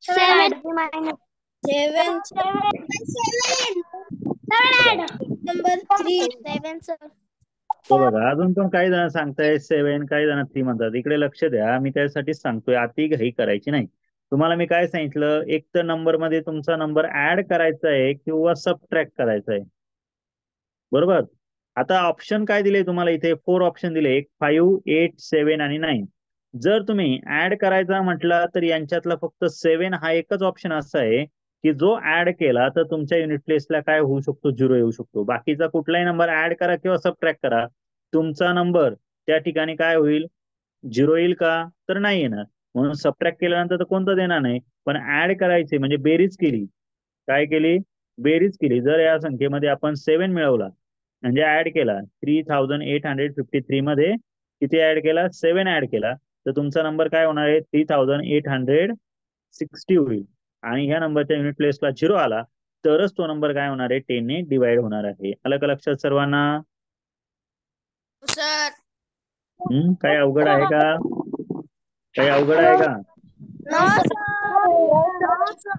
7 मायनस 7. 7 नंबर 3. 7 सर. हे बघा, अजून पण काही जण सांगताय 7, काही जण 3 म्हणतात. इकडे लक्ष द्या, मी त्यासाठीच सांगतोय अति घाई करायची नाही. तुम्हाला मी काय सांगितलं, एक तर नंबर मध्ये तुमचा नंबर ऍड करायचा आहे किंवा सबट्रॅक्ट करायचा आहे. बरोबर. आता ऑप्शन काय दिले तुम्हाला? इथे 4 ऑप्शन दिले, 1, 5, 8, 7 आणि 9. जर तुम्ही ऍड करायचा म्हटला तर यांच्यातला फक्त 7 हा एकच ऑप्शन असा आहे की जो ऍड केला तर तुमच्या युनिट प्लेसला काय होऊ शकतो? 0 येऊ शकतो. बाकीचा कुठलाही नंबर ऍड करा किंवा सबट्रॅक्ट करा, तुमचा नंबर त्या ठिकाणी काय होईल? 0 येईल का? तर नाही येणार. म्हणून सबट्रॅक्ट केल्यानंतर तर कोणतं देणार नाही. पण ऍड करायचे म्हणजे बेरीज केली. काय केली? बेरीज केली. जर या संख्येमध्ये आपण 7 मिळवला म्हणजे ऍड केला, 3853 मध्ये किती ऍड केला? 7 ऍड केला, तर तुमचा नंबर काय होणार आहे? 3860 होईल. आणि ह्या नंबरच्या युनिट प्लेसला 0 आला तरच तो नंबर काय होणार आहे? 10 ने डिवाइड होणार आहे. आलं का लक्षात सर्वांना? सर. काय अवघड आहे का? काही अवघड आहे का? No sir. No sir.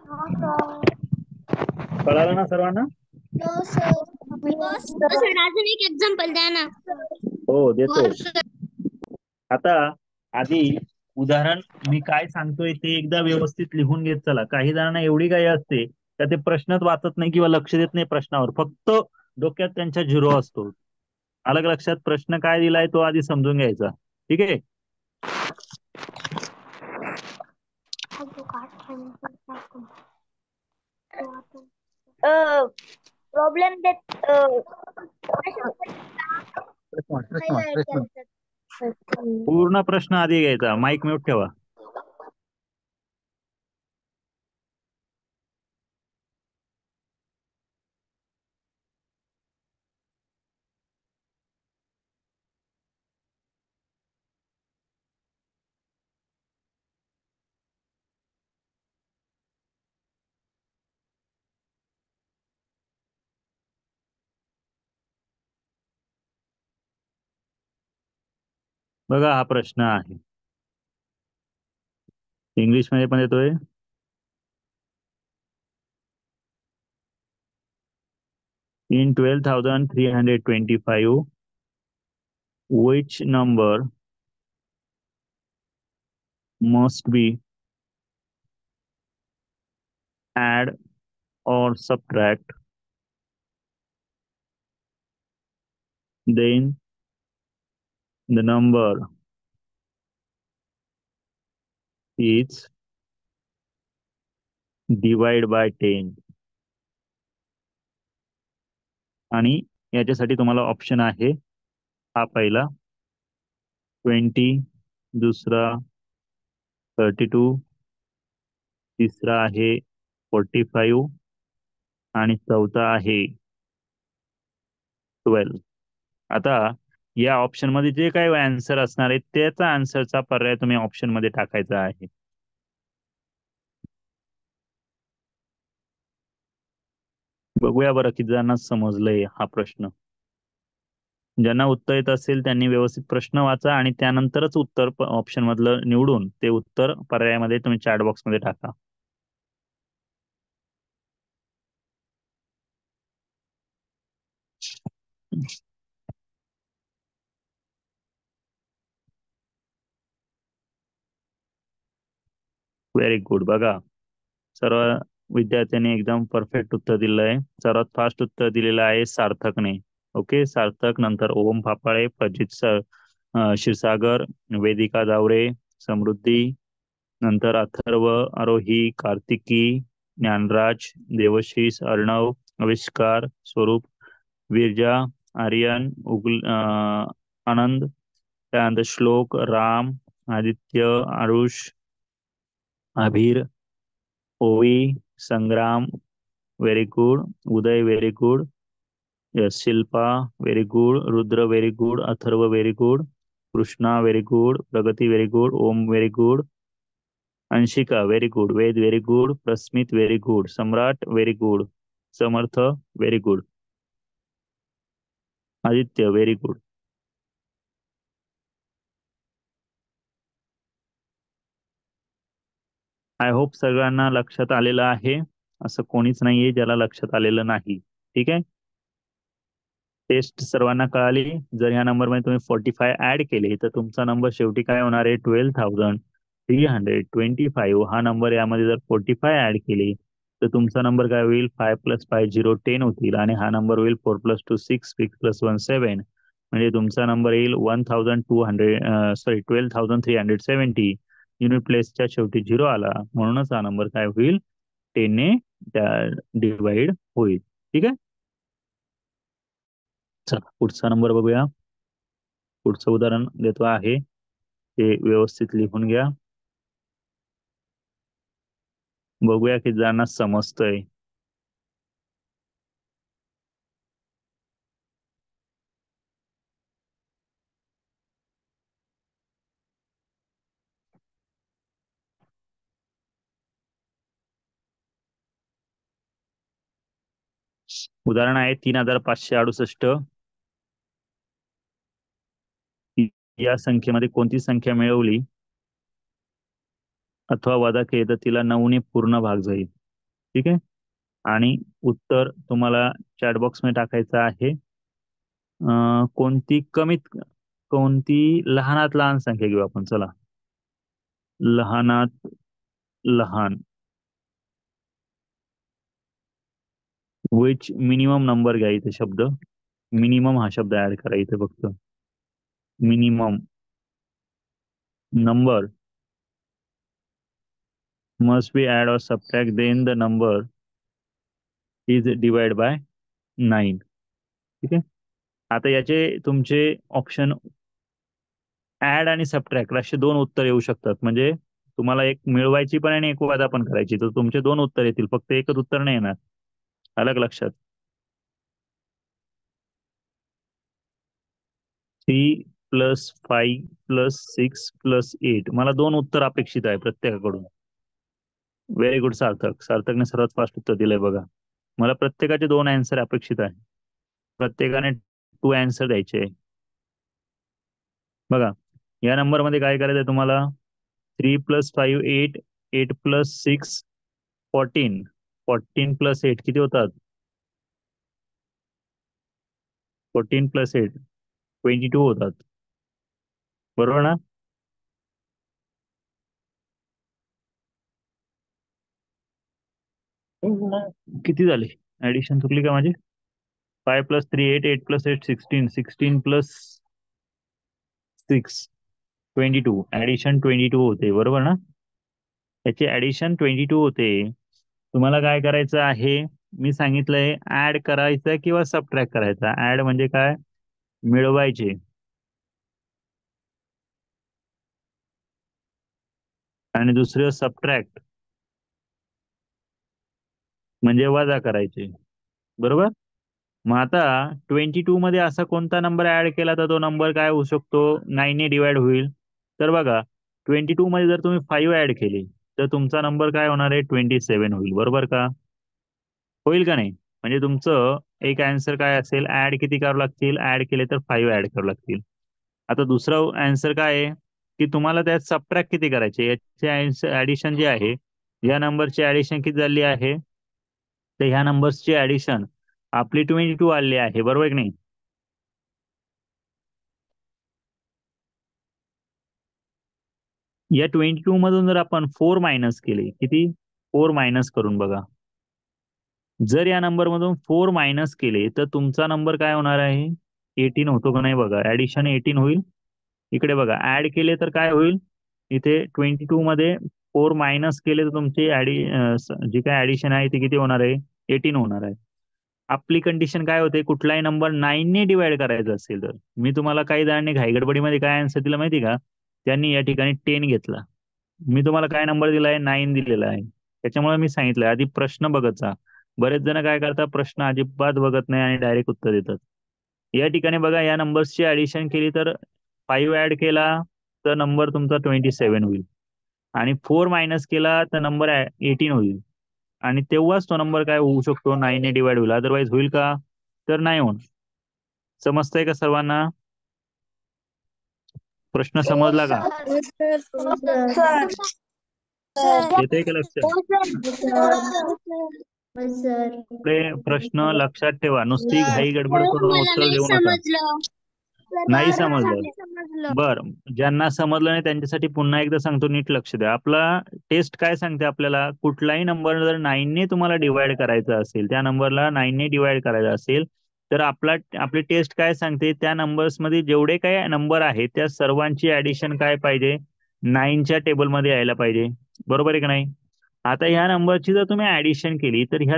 कळालं ना सर्वांना? No sir. सर अजून एक एक्झाम्पल द्या ना. हो, देतो. हो सर. आता आधी उदाहरण मी काय सांगतोय ते एकदा व्यवस्थित लिहून घेत चला. काही जणांना एवढी काही असते का ते प्रश्नच वाचत नाही किंवा लक्ष देत नाही प्रश्नावर, फक्त डोक्यात त्यांच्या 0 असतो. अलग लक्षात? प्रश्न काय दिलाय तो आधी समजून घ्यायचा. ठीक आहे? प्रॉब्लेम देत प्रश्न पूर्ण प्रश्न आधी घ्यायचा. माईक म्यूट ठेवा. बघा, हा प्रश्न आहे, इंग्लिश मध्ये पण येतोय. In 12,325, which number must be add or subtract, then the number is divide by 10. आणि याच्यासाठी तुम्हाला ऑप्शन आहे, हा पहिला 20, दुसरा 32, तिसरा आहे 45 आणि चौथा आहे 12. आता या ऑप्शन मध्ये जे काही आन्सर असणार आहे त्याचा आन्सरचा पर्याय तुम्ही ऑप्शन मध्ये टाकायचा आहे. बघूया बरं किती जणांना समजलंय हा प्रश्न. ज्यांना उत्तर येत असेल त्यांनी व्यवस्थित प्रश्न वाचा आणि त्यानंतरच उत्तर ऑप्शन मधलं निवडून ते उत्तर पर्यायामध्ये तुम्ही चॅट बॉक्स मध्ये टाका. Very good. बघा, सर्व विद्यार्थ्यांनी एकदम परफेक्ट उत्तर दिलं आहे. सर्वात फास्ट उत्तर दिलेलं आहे सार्थकने. ओके, सार्थक, नंतर ओम फापाळे, क्षीरसागर, वेदिका जावरे, समृद्धी, नंतर अथर्व, आरोही, कार्तिकी, ज्ञानराज, देवशीष, अर्णव, आविष्कार, स्वरूप, विरजा, आर्यन, आनंद, त्यानंतर श्लोक, Ram, Aditya, Aarush, Abhir, Ovi, Sangram, very good, Uday, very good, yes, Shilpa, very good, Rudra, very good, Atharva, very good, Krishna, very good, Pragati, very good, Om, very good, Anshika, very good, Ved, very good, Prasmit, very good, Samrat, very good, Samarth, very good, Aditya, very good. I hope सगळ्यांना लक्षात आलेलं आहे. असं कोणीच नाहीये ज्याला लक्षात आलेलं नाही. ठीक आहे. टेस्ट सर्वांना कळाली. जर ह्या नंबरमध्ये तुम्ही 45 ऍड केले तर तुमचा नंबर शेवटी काय होणार आहे? 12,325. हा नंबर यामध्ये जर 45 ऍड केले तर तुमचा नंबर काय होईल? 5 + 5 0 10 होतील आणि हा नंबर होईल 4 + 2 6 6 + 1 7. म्हणजे तुमचा नंबर येईल 12,370. युनिट प्लेसच्या शेवटी 0 आला म्हणूनच हा नंबर काय होईल? 10 ने त्या डिवाइड होईल. ठीक आहे. चला पुढचा नंबर बघूया. पुढचं उदाहरण देतो आहे ते व्यवस्थित लिहून घ्या. बघूया की ज्यांना समजतंय. उदाहरण आहे 3,568. या संख्येमध्ये कोणती संख्या मिळवली अथवा वजा केली तर तिला 9 ने पूर्ण भाग जाईल. ठीक आहे. आणि उत्तर तुम्हाला चॅट बॉक्स मध्ये टाकायचं आहे. कोणती लहानात लहान संख्या घेऊ आपण. चला, लहानात लहान. विच मिनिमम नंबर घ्या इथे शब्द. मिनिमम हा शब्द ऍड करा इथे फक्त. Minimum number must be add or subtract, then the number is divided by 9. ठीक आहे. आता याचे तुमचे ऑप्शन ऍड आणि सबट्रॅक्ट असे दोन उत्तर येऊ शकतात. म्हणजे तुम्हाला एक मिळवायची पण आणि एक वजा पण करायची, तर तुमचे दोन उत्तर येतील, फक्त एकच उत्तर नाही येणार. अलग लक्षात. 3 + 5 + 6 + 8 मला दोन उत्तर अपेक्षित आहे प्रत्येकाकडून. व्हेरी गुड सार्थक. सार्थकने सर्वात फास्ट उत्तर दिलंय बघा. मला प्रत्येकाचे दोन आन्सर अपेक्षित आहे. प्रत्येकाने 2 आन्सर द्यायचे. बघा, या नंबर मध्ये काय करायचं आहे तुम्हाला? 3 + 5 8, 8 + 6 14, 14 + 8 किती होतात? 14 + 8 22 होतात. बरोबर ना? किती झाले? ऍडिशन चुकली का माझी? 5 + 3 8, 8 + 8 16, 16 + 6 22. ऍडिशन 22 होते. बरोबर ना? त्याचे ऍडिशन 22 होते. तुम्हाला काय करायचं आहे? मी सांगितलंय ऍड करायचं किंवा सबट्रॅक्ट करायचा. ऍड म्हणजे काय? मिळवायचे. आणि दुसरं सबट्रॅक्ट म्हणजे वजा करायचे. बरोबर. मग आता 22 मध्ये असा कोणता नंबर ऍड केला तर तो नंबर काय होऊ शकतो? 9 ने डिवाइड होईल. तर बघा, 22 मध्ये जर तुम्ही 5 ऍड केली तर तुमचा नंबर काय होणार आहे? 27 होईल. बरोबर का? होईल का नाही? म्हणजे तुमचं एक आन्सर काय असेल? ऍड किती करावं लागतील? ऍड केले तर 5 ऍड करावं लागतील. आता दुसरं आन्सर काय आहे की तुम्हाला त्यात सबट्रॅक्ट किती करायचे? याचे ऍडिशन जे आहे, या नंबरची ऍडिशन किती झाली आहे? तर ह्या नंबर्सची ऍडिशन आपली 22 आलेली आहे. बरोबर की नाही? या 22 मधून जर आपण 4 मायनस केले, किती 4 मायनस करून बघा, जर या नंबर मधून 4 मायनस केले तर तुमचा नंबर काय होणार आहे, 18 होतो का नाही बघा, ऍडिशन 18 होईल. इकडे बघा ऍड केले तर काय होईल, इथे 22 मध्ये 4 मायनस केले तर तुमची जी काय ऍडिशन आहे ती किती होणार आहे, 18 होणार आहे. आपली कंडिशन काय होते, कुठलाही नंबर 9 ने डिवाइड करायचा असेल तर, मी तुम्हाला काही जणांनी घाईगडबडीमध्ये काय आन्सर दिला माहिती का, त्यांनी या ठिकाणी 10 घेतला. मी तुम्हाला काय नंबर दिला आहे, 9 दिलेला आहे. त्याच्यामुळे मी सांगितलं आधी प्रश्न बघत जा. बरेच जण काय करतात, प्रश्न अजिबात बघत नाही आणि डायरेक्ट उत्तर देतात. या ठिकाणी बघा, या नंबर्सची ऍडिशन केली तर 5 ऍड केला तर नंबर तुमचा 27 होईल, आणि 4 मायनस केला तर नंबर 18 होईल, आणि तेव्हाच तो नंबर काय होऊ शकतो, 9 ने डिवाइड होईल. अदरवाईज होईल का, तर नाही होणार. समजतंय का सर्वांना, प्रश्न हो समजला का, सर. हो सर. येतंय का लक्षात. प्रश्न लक्षात ठेवा, नुसती घाई गडबड करून मला उत्तर नाही देऊ नका. समजलं. नाही सर मला समजलं, नाही समजलं. बर, ज्यांना समजलं नाही त्यांच्यासाठी पुन्हा एकदा सांगतो, नीट लक्ष द्या. आपला टेस्ट काय सांगते आपल्याला, कुठलाही नंबर जर 9 ने तुम्हाला डिवाइड करायचा असेल, त्या नंबरला 9 ने डिवाइड करायचा असेल तर आपली टेस्ट काय सांगते, त्या नंबर्स मध्ये जेवढे काही नंबर आहेत त्या सर्वांची ऍडिशन काय पाहिजे, 9च्या टेबलमध्ये यायला पाहिजे. बरोबर आहे का नाही. आता ह्या नंबरची जर तुम्ही ऍडिशन केली तर ह्या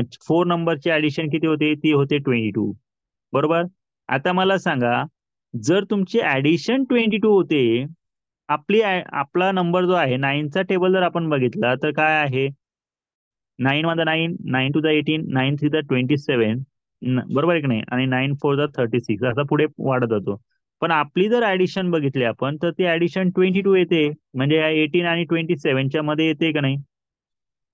4 नंबरची ऍडिशन किती होते, ती होते 22. बरोबर. आता मला सांगा, जर तुमची ऍडिशन 22 होते, आपला नंबर जो आहे 9चा टेबल जर आपण बघितला तर काय आहे, 9 मध्ये 9, 9 टू द 18, 9 थ्री द 27, बरोबर आहे की नाही, आणि 9 फोर द 36, असा पुढे वाढत जातो. पण आपली जर ऍडिशन बघितली आपण तर ती ऍडिशन 22 येते, म्हणजे या 18 आणि 27च्या मध्ये येते का नाही.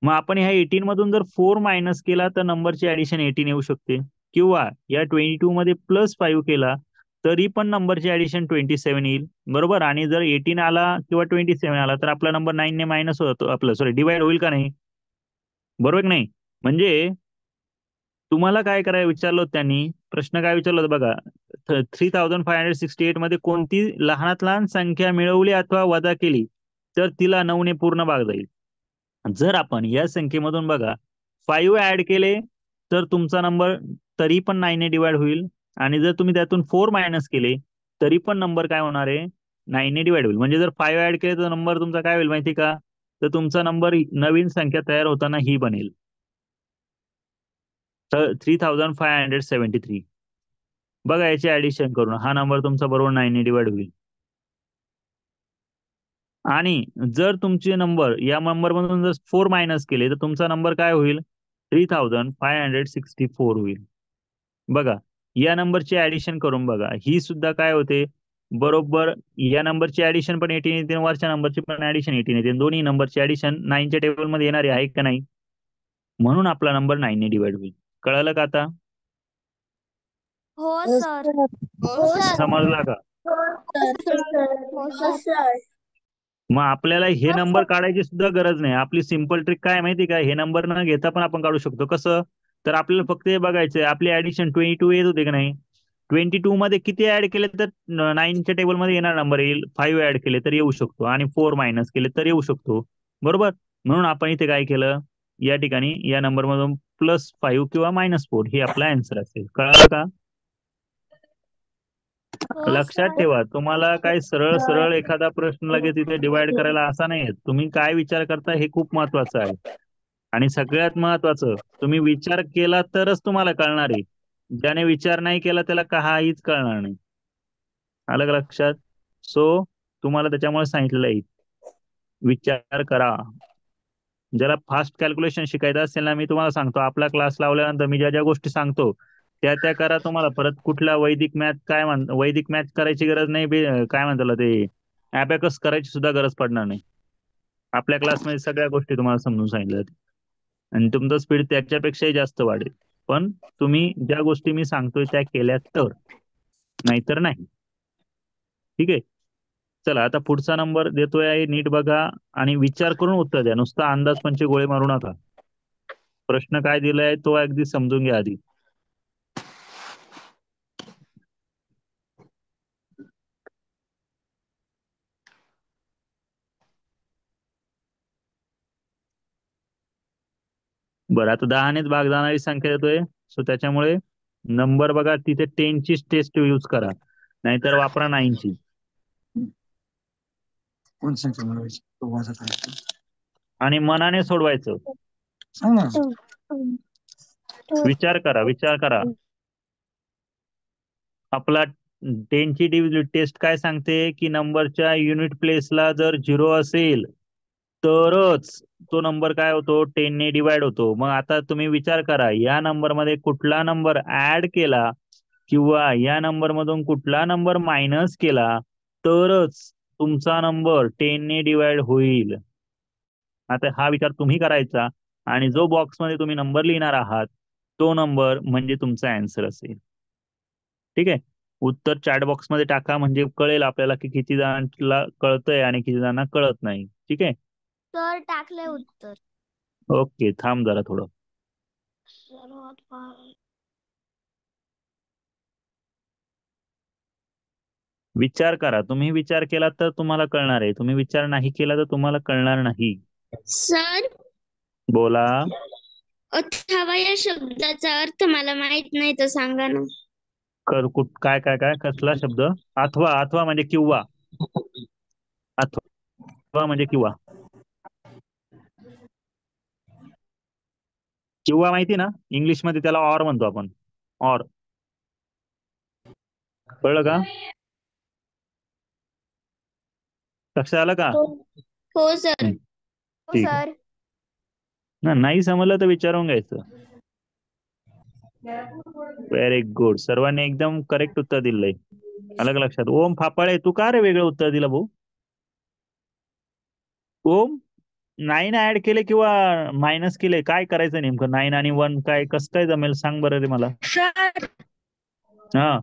मग आपण ह्या 18 मधून जर 4 मायनस केला तर नंबरची ऍडिशन 18 येऊ शकते, किंवा या 22 मध्ये प्लस 5 केला तरी पण नंबरची ऍडिशन 27 येईल. बरोबर. आणि जर 18 आला किंवा 27 आला तर आपला नंबर 9 ने मायनस होतो, आपलं सॉरी डिवाइड होईल का नाही, बरोबर की नाही. म्हणजे तुम्हाला काय करायला विचारलं होतं त्यांनी, प्रश्न काय विचारला होता बघा, 3568 मध्ये कोणती लहानात लहान संख्या मिळवली अथवा वजा केली तर तिला 9 ने पूर्ण भाग जाईल. जर आपण या संख्येमधून बघा 5 ऍड केले तर तुमचा नंबर तरी पण 9 ने डिवाइड होईल, आणि जर तुम्ही त्यातून 4 मायनस केले तरी पण नंबर काय होणार आहे, 9 ने डिवाइड होईल. म्हणजे जर 5 ऍड केले तर नंबर तुमचा काय होईल माहिती का, तर तुमचा नंबर नवीन संख्या तयार होताना ही बनेल, तर 3573. बघा याची ऍडिशन करून हा नंबर तुमचा बरोबर 9 ने डिवाइड होईल. आणि जर तुमचे नंबर या नंबर मधून जर 4 मायनस केले तर तुमचा नंबर काय होईल, 3564 होईल. बघा या नंबरची ऍडिशन करून बघा, ही सुद्धा काय होते, बरोबर या नंबरची ऍडिशन पण 18 येते, वरच्या नंबरची पण ऍडिशन 18 येते, दोन्ही नंबरची ऍडिशन 9च्या टेबल मध्ये येणारी आहे का नाही, म्हणून आपला नंबर 9 ने डिवाइड होईल. कळलं का आता, हो हो सर. सर. हो सर. समजला का. हो हो सर. सर. मग आपल्याला हे नंबर काढायची सुद्धा गरज नाही, आपली सिंपल ट्रिक काय माहिती का, हे नंबर न घेता पण आपण काढू शकतो. कसं, तर आपल्याला फक्त हे बघायचंय आपली ऍडिशन 22 येत होते का नाही, 22 मध्ये किती ऍड केले तर 9च्या टेबल मध्ये येणार नंबर येईल, 5 ऍड केले तर येऊ शकतो, आणि 4 मायनस केले तर येऊ शकतो. बरोबर. म्हणून आपण इथे काय केलं, या ठिकाणी या नंबर मधून +5 किंवा -4 हे आपला आन्सर असेल. कळलं का. हो लक्षात सर. ठेवा, तुम्हाला काय सरळ सरळ एखादा प्रश्न लगेच इथे डिवाइड करायला असा नाही, तुम्ही काय विचार करता हे खूप महत्वाचं आहे. आणि सगळ्यात महत्वाचं, तुम्ही विचार केला तरच तुम्हाला कळणार आहे, ज्याने विचार नाही केला त्याला काहीच कळणार नाही. आलं का लक्षात. सो तुम्हाला त्याच्यामुळे सांगितलेलं आहे, विचार करा. ज्याला फास्ट कॅल्क्युलेशन शिकायचं असेल ना, मी तुम्हाला सांगतो, आपला क्लास लावल्यानंतर मी ज्या ज्या गोष्टी सांगतो त्या त्या करा. तुम्हाला परत कुठला वैदिक मॅथ वैदिक मॅथ करायची गरज नाही, काय म्हणतात ते ॲबॅकस करायची सुद्धा गरज पडणार नाही. आपल्या क्लासमध्ये सगळ्या गोष्टी तुम्हाला समजून सांगितल्या जातील, आणि तुमचं स्पीड त्याच्यापेक्षाही जास्त वाढेल. पण तुम्ही ज्या गोष्टी मी सांगतोय त्या केल्या तर, नाहीतर नाही. ठीक आहे. चला आता पुढचा नंबर देतोय आहे, नीट बघा आणि विचार करून उत्तर द्या, नुसता अंदाज पंचे गोळे मारू नका. प्रश्न काय दिलाय तो अगदी समजून घ्या आधी. बरं, आता 10नेच भाग जाणारी संख्या येतोय, सो त्याच्यामुळे नंबर बघा तिथे 10ची टेस्ट यूज करा, नाहीतर वापरा 9ची. कोण संख्या मिळवायची तो वाजत आहे. आणि मनाने सोडवायचं. सांग ना. विचार करा, विचार करा. आपला 10ची टेस्ट काय सांगते की नंबरच्या युनिट प्लेसला जर 0 असेल तरच तो नंबर काय होतो, 10ने डिवाइड होतो. मग आता तुम्ही विचार करा, या नंबरमध्ये कुठला नंबर ऍड केला किंवा या नंबर मधून कुठला नंबर मायनस केला तरच तुमचा नंबर 10ने डिवाइड होईल. आता हा विचार तुम्ही करायचा आणि जो बॉक्स मध्ये तुम्ही नंबर लिहिणार आहात तो नंबर म्हणजे तुमचा अँसर असेल. ठीक आहे, उत्तर चॅट बॉक्स मध्ये टाका, म्हणजे कळेल आपल्याला की किती जणांना कळतंय आणि किती जणांना कळत नाही. ठीक आहे, सर टाकले उत्तर. ओके, थांब जरा थोडं. विचार करा, तुम्ही विचार केला तर तुम्हाला कळणार आहे, तुम्ही विचार नाही केला तर तुम्हाला कळणार नाही. सर, बोला. अथवा या शब्दाचा अर्थ मला माहित नाही, तर सांगा ना. काय काय काय कसला शब्द? अथवा, अथवा म्हणजे किंवा, अथवा म्हणजे किंवा. किंवा माहिती ना, इंग्लिश मध्ये त्याला ऑर म्हणतो आपण, ऑर. कळलं का? लक्षात आलं का? हो सर. ठीक आहे. नाही समजलं तर विचारून घ्यायचं. व्हेरी गुड, सर्वांनी एकदम करेक्ट उत्तर दिलंय. अलग लक्षात. ओम फापाळे, तू का रे वेगळं उत्तर दिलं भाऊ? ओम, 9 ऍड केले किंवा मायनस केले, काय करायचं नेमकं? 9 आणि 1 काय कसं काय जमेल, सांग बरं रे मला. हा,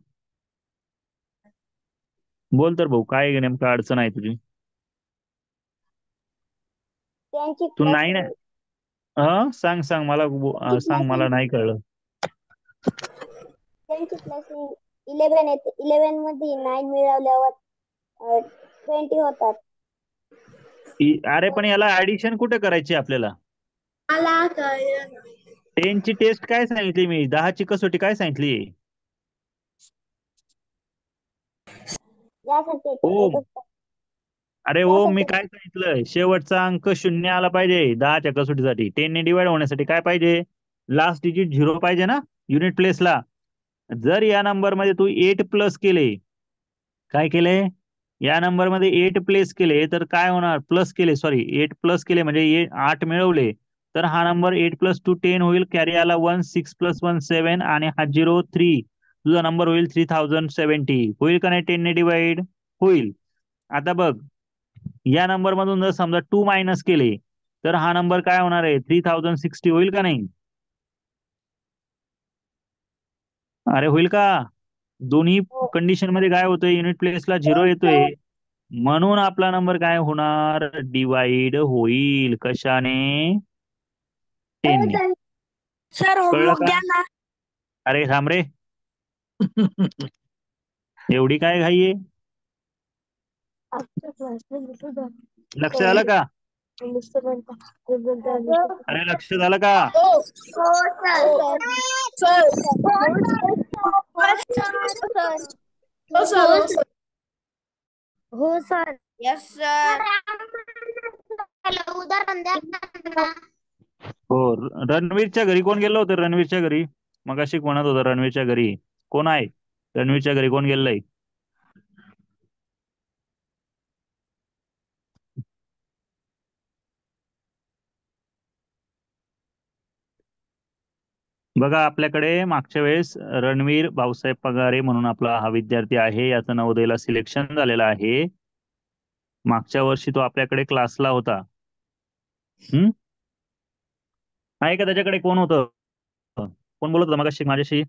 बोल तर भाऊ, काय नेमकं अडचण आहे तुझी? तू 9, हा सांग सांग मला, सांग, मला नाही कळलं. 11 येते, 11 मध्ये 9 मिळवल्यावर 20 होतात. अरे पण याला ऍडिशन कुठे करायची आपल्याला? 10ची टेस्ट काय सांगितली मी, 10ची कसोटी काय सांगितली? ओम, अरे ओम, मी काय सांगितलं, शेवटचा अंक 0 आला पाहिजे 10च्या कसोटीसाठी. 10ने डिवाइड होण्यासाठी काय पाहिजे? लास्ट डिजिट 0 पाहिजे ना युनिट प्लेसला. जर या नंबर मध्ये तू 8 प्लस केले, काय केले, या नंबर मध्ये 8 प्लेस केले तर काय होणार, प्लस केले, सॉरी 8 प्लस केले म्हणजे 8 मिळवले, तर हा नंबर 8 प्लस 2 10 होईल, कॅरी आला 1, 6 प्लस 1 7 आणि हा 0 3, तुझा नंबर होईल 3070. होईल का नाही 10ने डिवाइड? होईल. आता बघ, या नंबर मधून जर समजा 2 मायनस केले तर हा नंबर काय होणार आहे, 3060 होईल का नाही? अरे होईल का? दोन्ही कंडिशन मध्ये काय होतंय, युनिट प्लेसला 0 येतोय, म्हणून आपला नंबर काय होणार, डिवाइड होईल. कशाने? 10ने. सर कळलं होमवर्क का? द्या ना. अरे थांब रे. एवढी काय घाई आहे? लक्ष आलं का? अरे लक्ष झालं का? हो सर. Yes sir. उदाहरण द्या ना. हो, रणवीरच्या घरी कोण गेलं होतं? रणवीरच्या घरी मगाशी म्हणत होतं, रणवीरच्या घरी कोण आहे? रणवीरच्या घरी कोण गेलंय? बघा, आपल्याकडे मागच्या वेळेस रणवीर भाऊसाहेब पगारे म्हणून आपला हा विद्यार्थी आहे, याचं नवोदयला सिलेक्शन झालेलं आहे. मागच्या वर्षी तो आपल्याकडे क्लासला होता. आहे का त्याच्याकडे? कोण होतं, कोण बोलत होतं मगाशी माझ्याशी?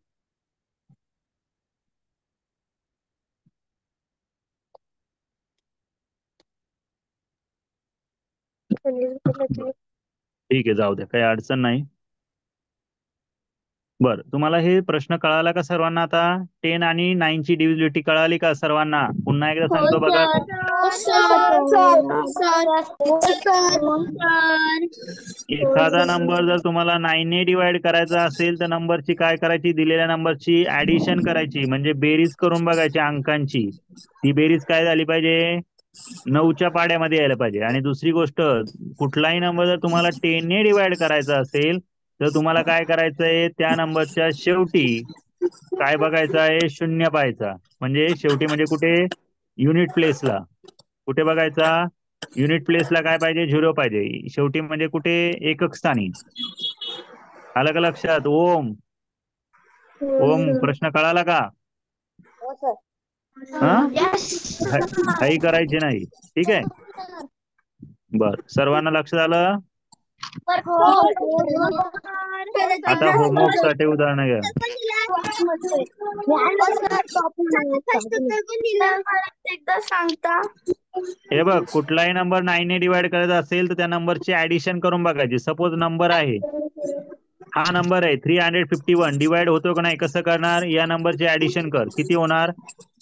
ठीक आहे, जाऊ द्या, काही अडचण नाही. बर, तुम्हाला हे प्रश्न कळाला का सर्वांना? आता 10 आणि 9 ची डिव्हिजिबिलिटी कळाली का सर्वांना? पुन्हा एकदा हो सांगतो बघा. एखादा नंबर जर तुम्हाला 9 ने डिवाइड करायचा असेल तर नंबरची काय करायची? दिलेल्या नंबरची ऍडिशन करायची, म्हणजे बेरीज करून बघायची अंकांची. ती बेरीज काय झाली पाहिजे? 9च्या पाड्यामध्ये यायला पाहिजे. आणि दुसरी गोष्ट, कुठलाही नंबर जर तुम्हाला 10 ने डिवाइड करायचा असेल तर तुम्हाला काय करायचंय? त्या नंबरच्या शेवटी काय बघायचं आहे? शून्य पाहायचा. म्हणजे शेवटी म्हणजे कुठे? युनिट प्लेसला. कुठे बघायचा? युनिट प्लेसला काय पाहिजे? 0 पाहिजे. शेवटी म्हणजे कुठे? एकक स्थानी. आलं का लक्षात? ओम ओम, प्रश्न कळाला का? हा, काही करायचे नाही. ठीक आहे. बर, सर्वांना लक्षात आलं? आता होमवर्क साठी उदाहरणं घ्या. एकदा सांगता? हे बघ, कुठलाही नंबर 9 ने डिवाइड करायचा असेल तर त्या नंबरची ऍडिशन करून बघायची. सपोज नंबर आहे, हा नंबर आहे 351, डिवाइड होतो का नाही? कसं करणार? या नंबरचे ऍडिशन कर. किती होणार?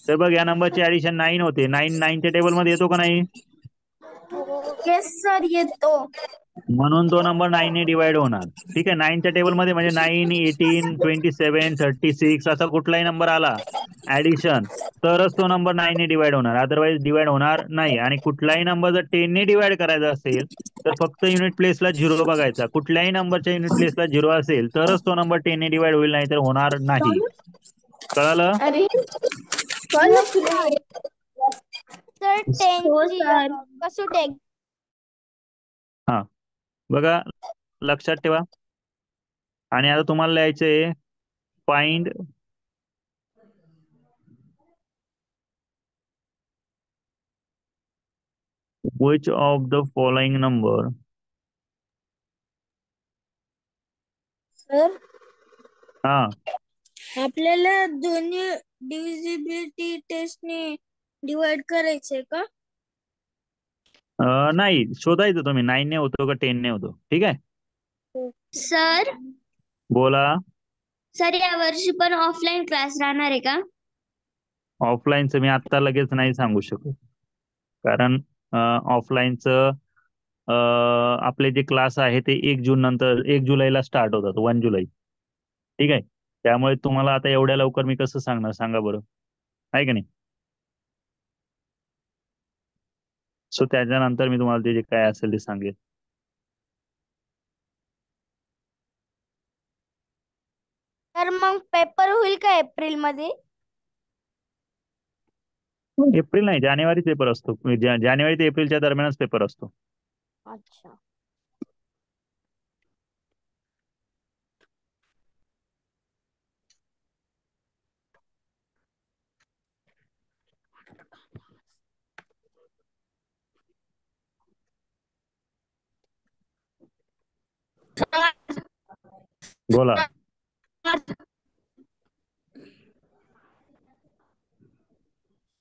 तर बघ, या नंबरची ऍडिशन 9 होते. 9च्या टेबल मध्ये येतो का नाही? येस सर, येतो. म्हणून तो नंबर 9 ने डिवाइड होणार. ठीक आहे. 9च्या टेबल मध्ये म्हणजे 9, 18, 27, 36 असा कुठलाही नंबर आला ऍडिशन, तरच तो नंबर 9 ने डिवाइड होणार, अदरवाईज डिवाइड होणार नाही. आणि कुठलाही नंबर जर 10 ने डिवाइड करायचा असेल तर फक्त युनिट प्लेसला 0 बघायचा. कुठल्याही नंबरच्या युनिट प्लेसला 0 असेल तरच तो नंबर 10 ने डिवाइड होईल, नाही तर होणार नाही. कळालं? अरे सर, टेनची कसोटी आहे. हा, बघा, लक्षात ठेवा. आणि आता तुम्हाला लिहायचंय find which of the following number sir, हा आपल्याला दोन्ही डिव्हिजिबिलिटी टेस्टने डिवाइड करायचंय का? नाही, शोधायचं तुम्ही 9 ने होतो का 10 ने होतो. ठीक आहे. सर बोला. सर, या वर्षी पण ऑफलाईन क्लास राहणार आहे का? ऑफलाईनचं मी आता लगेच नाही सांगू शकत, कारण ऑफलाईनचं आपले जे क्लास आहे ते 1 जून नंतर 1 जुलैला स्टार्ट होतात, 1 जुलै. ठीक आहे. त्यामुळे तुम्हाला आता एवढ्या लवकर मी कसं सांगणार? सांगा बरं, आहे की नाही? सो त्याच्यानंतर मी तुम्हाला ते जे काय असेल ते सांगेल. तर मग पेपर होईल का एप्रिल मध्ये? एप्रिल नाही, जानेवारी पेपर असतो. जानेवारी ते एप्रिलच्या दरम्यानच पेपर असतो. अच्छा. बोला.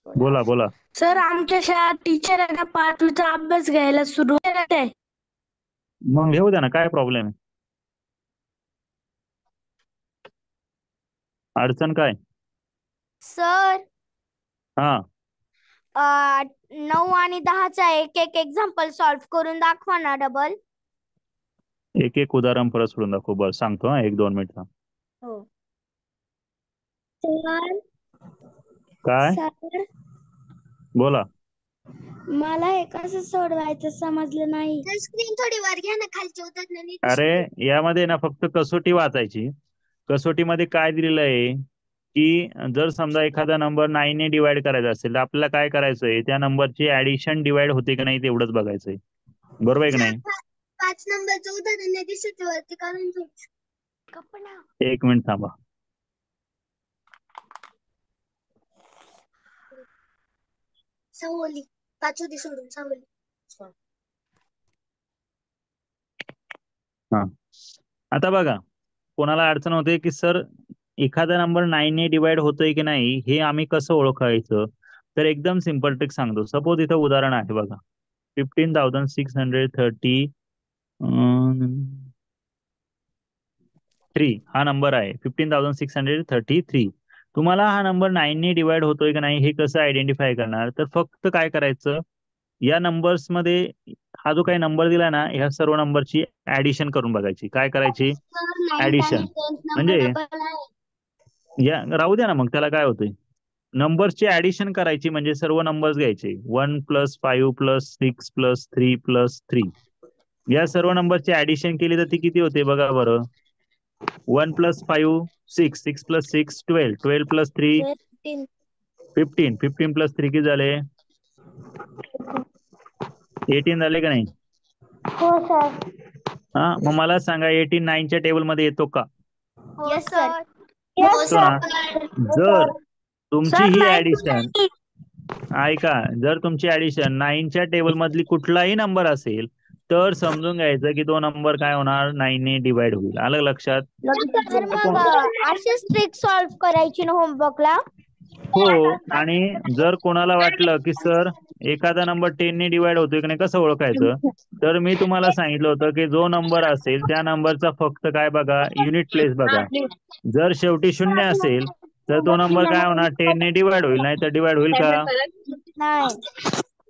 बोला बोला. सर, आमच्या शाळेत टीचर आहे ना, 5वीचा अभ्यास घ्यायला सुरू आहे. मग घेऊ द्या ना, काय प्रॉब्लेम आहे? अडचण काय? सर, हा, 9 आणि 10चा एक एक एक्झाम्पल सॉल्व्ह करून दाखवा ना, डबल. एक एक उदाहरण परत सोडून दाखव. बरं, सांगतो. हा, 1-2 मिनिट थांब. हो. सर काय? सर, बोला. मला हे कसं सोडवायचं समजलं नाही. स्क्रीन थोडी वर घ्या ना, खालची उतरलं नाही. अरे, यामध्ये ना फक्त कसोटी वाचायची. कसोटीमध्ये काय दिलेलं आहे की जर समजा एखादा नंबर 9 ने डिवाइड करायचा असेल तर आपल्याला काय करायचंय? त्या नंबरची ऍडिशन डिवाइड होते की नाही तेवढंच बघायचंय. बरोबर आहे की नाही? 5 नंबरचं उदाहरण नाही दिसत वरती, काढून एक मिनिट थांबा. सावली 5 होती सोडून सावली. हा, आता बघा, कोणाला अडचण होते की सर एखादा नंबर 9 ने डिवाइड होतोय की नाही हे आम्ही कसं ओळखायचं? तर एकदम सिंपल ट्रिक सांगतो. सपोज इथं उदाहरण आहे बघा, 15,630 3 हा नंबर आहे 15,633. तुम्हाला हा नंबर 9 ने डिवाइड होतोय का नाही हे कसं आयडेंटिफाय करणार? तर फक्त काय करायचं, या नंबर्स मध्ये हा जो काही नंबर दिला ना, ह्या सर्व नंबरची ऍडिशन करून बघायची. काय करायची? Sir 9 addition. आणि 10 म्हणजे नंबर डबल आहे. या राहू द्या ना, मग त्याला काय होतंय, नंबर्सची ऍडिशन करायची. म्हणजे सर्व नंबर्स घ्यायचे 1 + 5 + 6 + 3 + 3. या सर्व नंबरची ऍडिशन केली तर ती किती होते बघा बरं. 1 + 5 6, 6 + 6 12, 12 + 3 15, 15 + 3 किती झाले? 18 झाले का नाही? हो सर. हा, मग मला सांगा 18 9च्या टेबल मध्ये येतो का? Yes sir. Yes, असतो ना. जर तुमची सर ही नाही ऍडिशन, ऐका, जर तुमची ऍडिशन 9च्या टेबल मधली कुठलाही नंबर असेल तर समजून घ्यायचं की तो नंबर काय होणार, 9 ने डिवाइड होईल. आलं लक्षात? सर मग अशीच ट्रिक सॉल्व्ह करायची ना होमवर्कला. हो. आणि जर कोणाला वाटलं की सर एखादा नंबर 10 ने डिवाइड होतोय की नाही कसं ओळखायचं, तर मी तुम्हाला सांगितलं होतं की जो नंबर असेल त्या नंबरचा फक्त काय बघा, युनिट प्लेस बघा. जर शेवटी 0 असेल तर तो नंबर काय होणार, 10 ने डिवाइड होईल. नाही तर डिवाइड होईल का? नाही.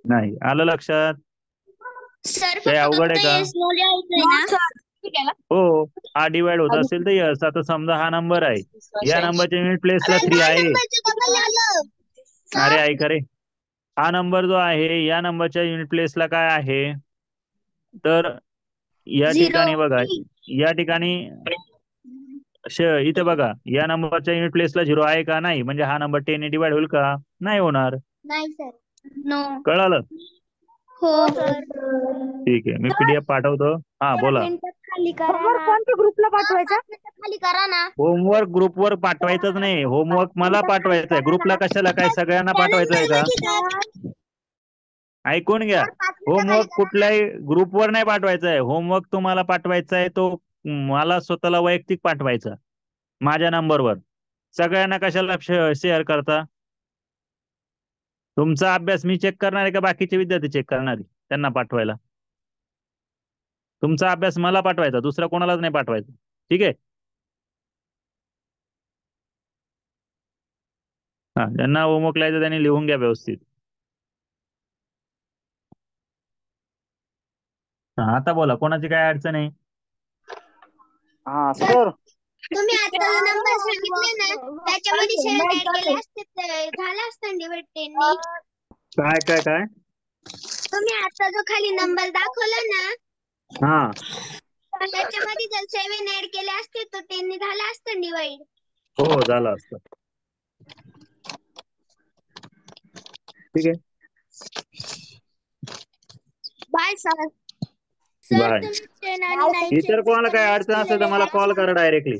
नाही. आलं लक्षात? सर काही अवघड फक्त आहे का? येस नो लिहायचंय ना. हो. हा डिवाइड होत असेल तर यस. आता समजा हा नंबर आहे, या नंबरच्या युनिट प्लेसला 3 आहे. अरे ऐका रे, हा नंबर जो आहे या नंबरच्या युनिट प्लेसला काय आहे, तर या 0. ठिकाणी बघा, या ठिकाणी इथे बघा, या नंबरच्या युनिट प्लेसला 0 आहे का? नाही. म्हणजे हा नंबर 10 ने डिवाइड होईल का? नाही होणार. नाही सर. नो. कळालं? हो सर. ठीक आहे, मी PDF पाठवतो. हा बोला. मिनिटात खाली करा ना. कोणत्या ग्रुपला पाठवायचा? खाली करा ना. होमवर्क ग्रुपवर पाठवायचंच नाही. होमवर्क मला पाठवायचा आहे. ग्रुपला कशाला? काय सगळ्यांना पाठवायचं आहे का? ऐकून घ्या, होमवर्क कुठल्याही ग्रुपवर नाही पाठवायचा आहे. होमवर्क तुम्हाला पाठवायचा आहे तो मला स्वतःला वैयक्तिक पाठवायचा, माझ्या नंबरवर. सगळ्यांना कशाला शेअर करता? तुमचा अभ्यास मी चेक करणार आहे का बाकीचे विद्यार्थी चेक करणार आहे त्यांना पाठवायला? तुमचा अभ्यास मला पाठवायचा, दुसरा कोणालाच नाही पाठवायचा. ठीक आहे? हा, ज्यांना होमवर्क लिहायचं त्यांनी लिहून घ्या व्यवस्थित. हा, आता बोला, कोणाची काय अडचण आहे? हा सर. तुम्ही आता जो नंबर सांगितले ना त्याच्यामध्ये 7 ऍड केले असते तर झालं असतं डिवाइड 10 ने. काय काय काय? तुम्ही आता जो खाली नंबर दाखवला ना हा, त्याच्यामध्ये जर 7 ऍड केले असते तर 10 ने झालं असतं डिवाइड. हो झालं असतं. ठीक आहे, बाय सर. बाय. इतर कोणाला काय अडचण असेल तर मला कॉल करा डायरेक्टली.